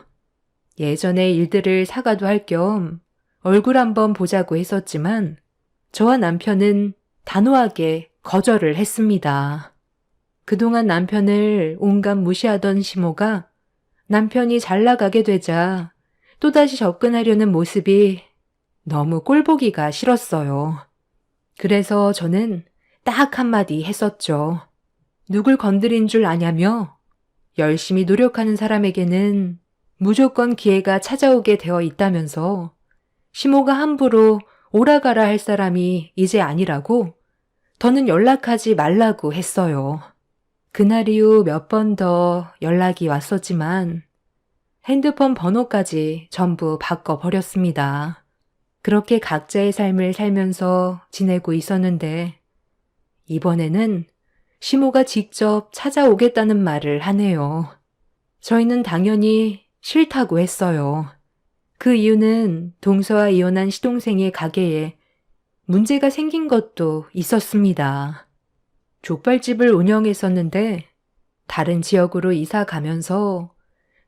예전에 일들을 사과도 할 겸 얼굴 한번 보자고 했었지만 저와 남편은 단호하게 거절을 했습니다. 그동안 남편을 온갖 무시하던 시모가 남편이 잘 나가게 되자 또다시 접근하려는 모습이 너무 꼴보기가 싫었어요. 그래서 저는 딱 한마디 했었죠. 누굴 건드린 줄 아냐며 열심히 노력하는 사람에게는 무조건 기회가 찾아오게 되어 있다면서 시모가 함부로 오라가라 할 사람이 이제 아니라고 더는 연락하지 말라고 했어요. 그날 이후 몇 번 더 연락이 왔었지만 핸드폰 번호까지 전부 바꿔버렸습니다. 그렇게 각자의 삶을 살면서 지내고 있었는데 이번에는 시모가 직접 찾아오겠다는 말을 하네요. 저희는 당연히 싫다고 했어요. 그 이유는 동서와 이혼한 시동생의 가게에 문제가 생긴 것도 있었습니다. 족발집을 운영했었는데 다른 지역으로 이사 가면서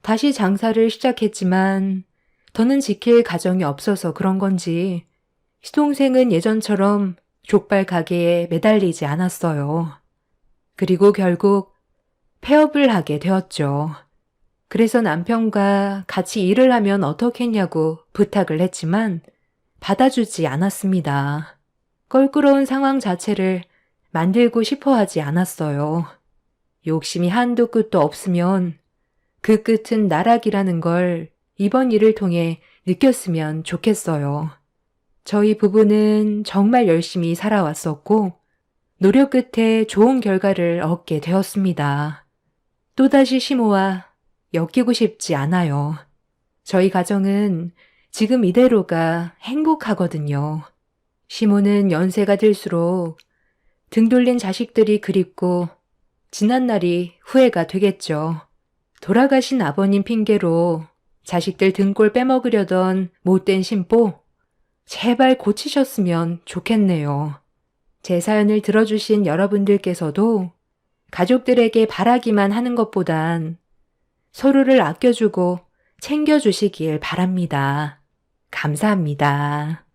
다시 장사를 시작했지만 더는 지킬 가정이 없어서 그런 건지 시동생은 예전처럼 족발 가게에 매달리지 않았어요. 그리고 결국 폐업을 하게 되었죠. 그래서 남편과 같이 일을 하면 어떻겠냐고 부탁을 했지만 받아주지 않았습니다. 껄끄러운 상황 자체를 만들고 싶어 하지 않았어요. 욕심이 한도 끝도 없으면 그 끝은 나락이라는 걸 이번 일을 통해 느꼈으면 좋겠어요. 저희 부부는 정말 열심히 살아왔었고 노력 끝에 좋은 결과를 얻게 되었습니다. 또다시 시모와 엮이고 싶지 않아요. 저희 가정은 지금 이대로가 행복하거든요. 시모는 연세가 들수록 등 돌린 자식들이 그립고 지난 날이 후회가 되겠죠. 돌아가신 아버님 핑계로 자식들 등골 빼먹으려던 못된 심보, 제발 고치셨으면 좋겠네요. 제 사연을 들어주신 여러분들께서도 가족들에게 바라기만 하는 것보단 서로를 아껴주고 챙겨주시길 바랍니다. 감사합니다.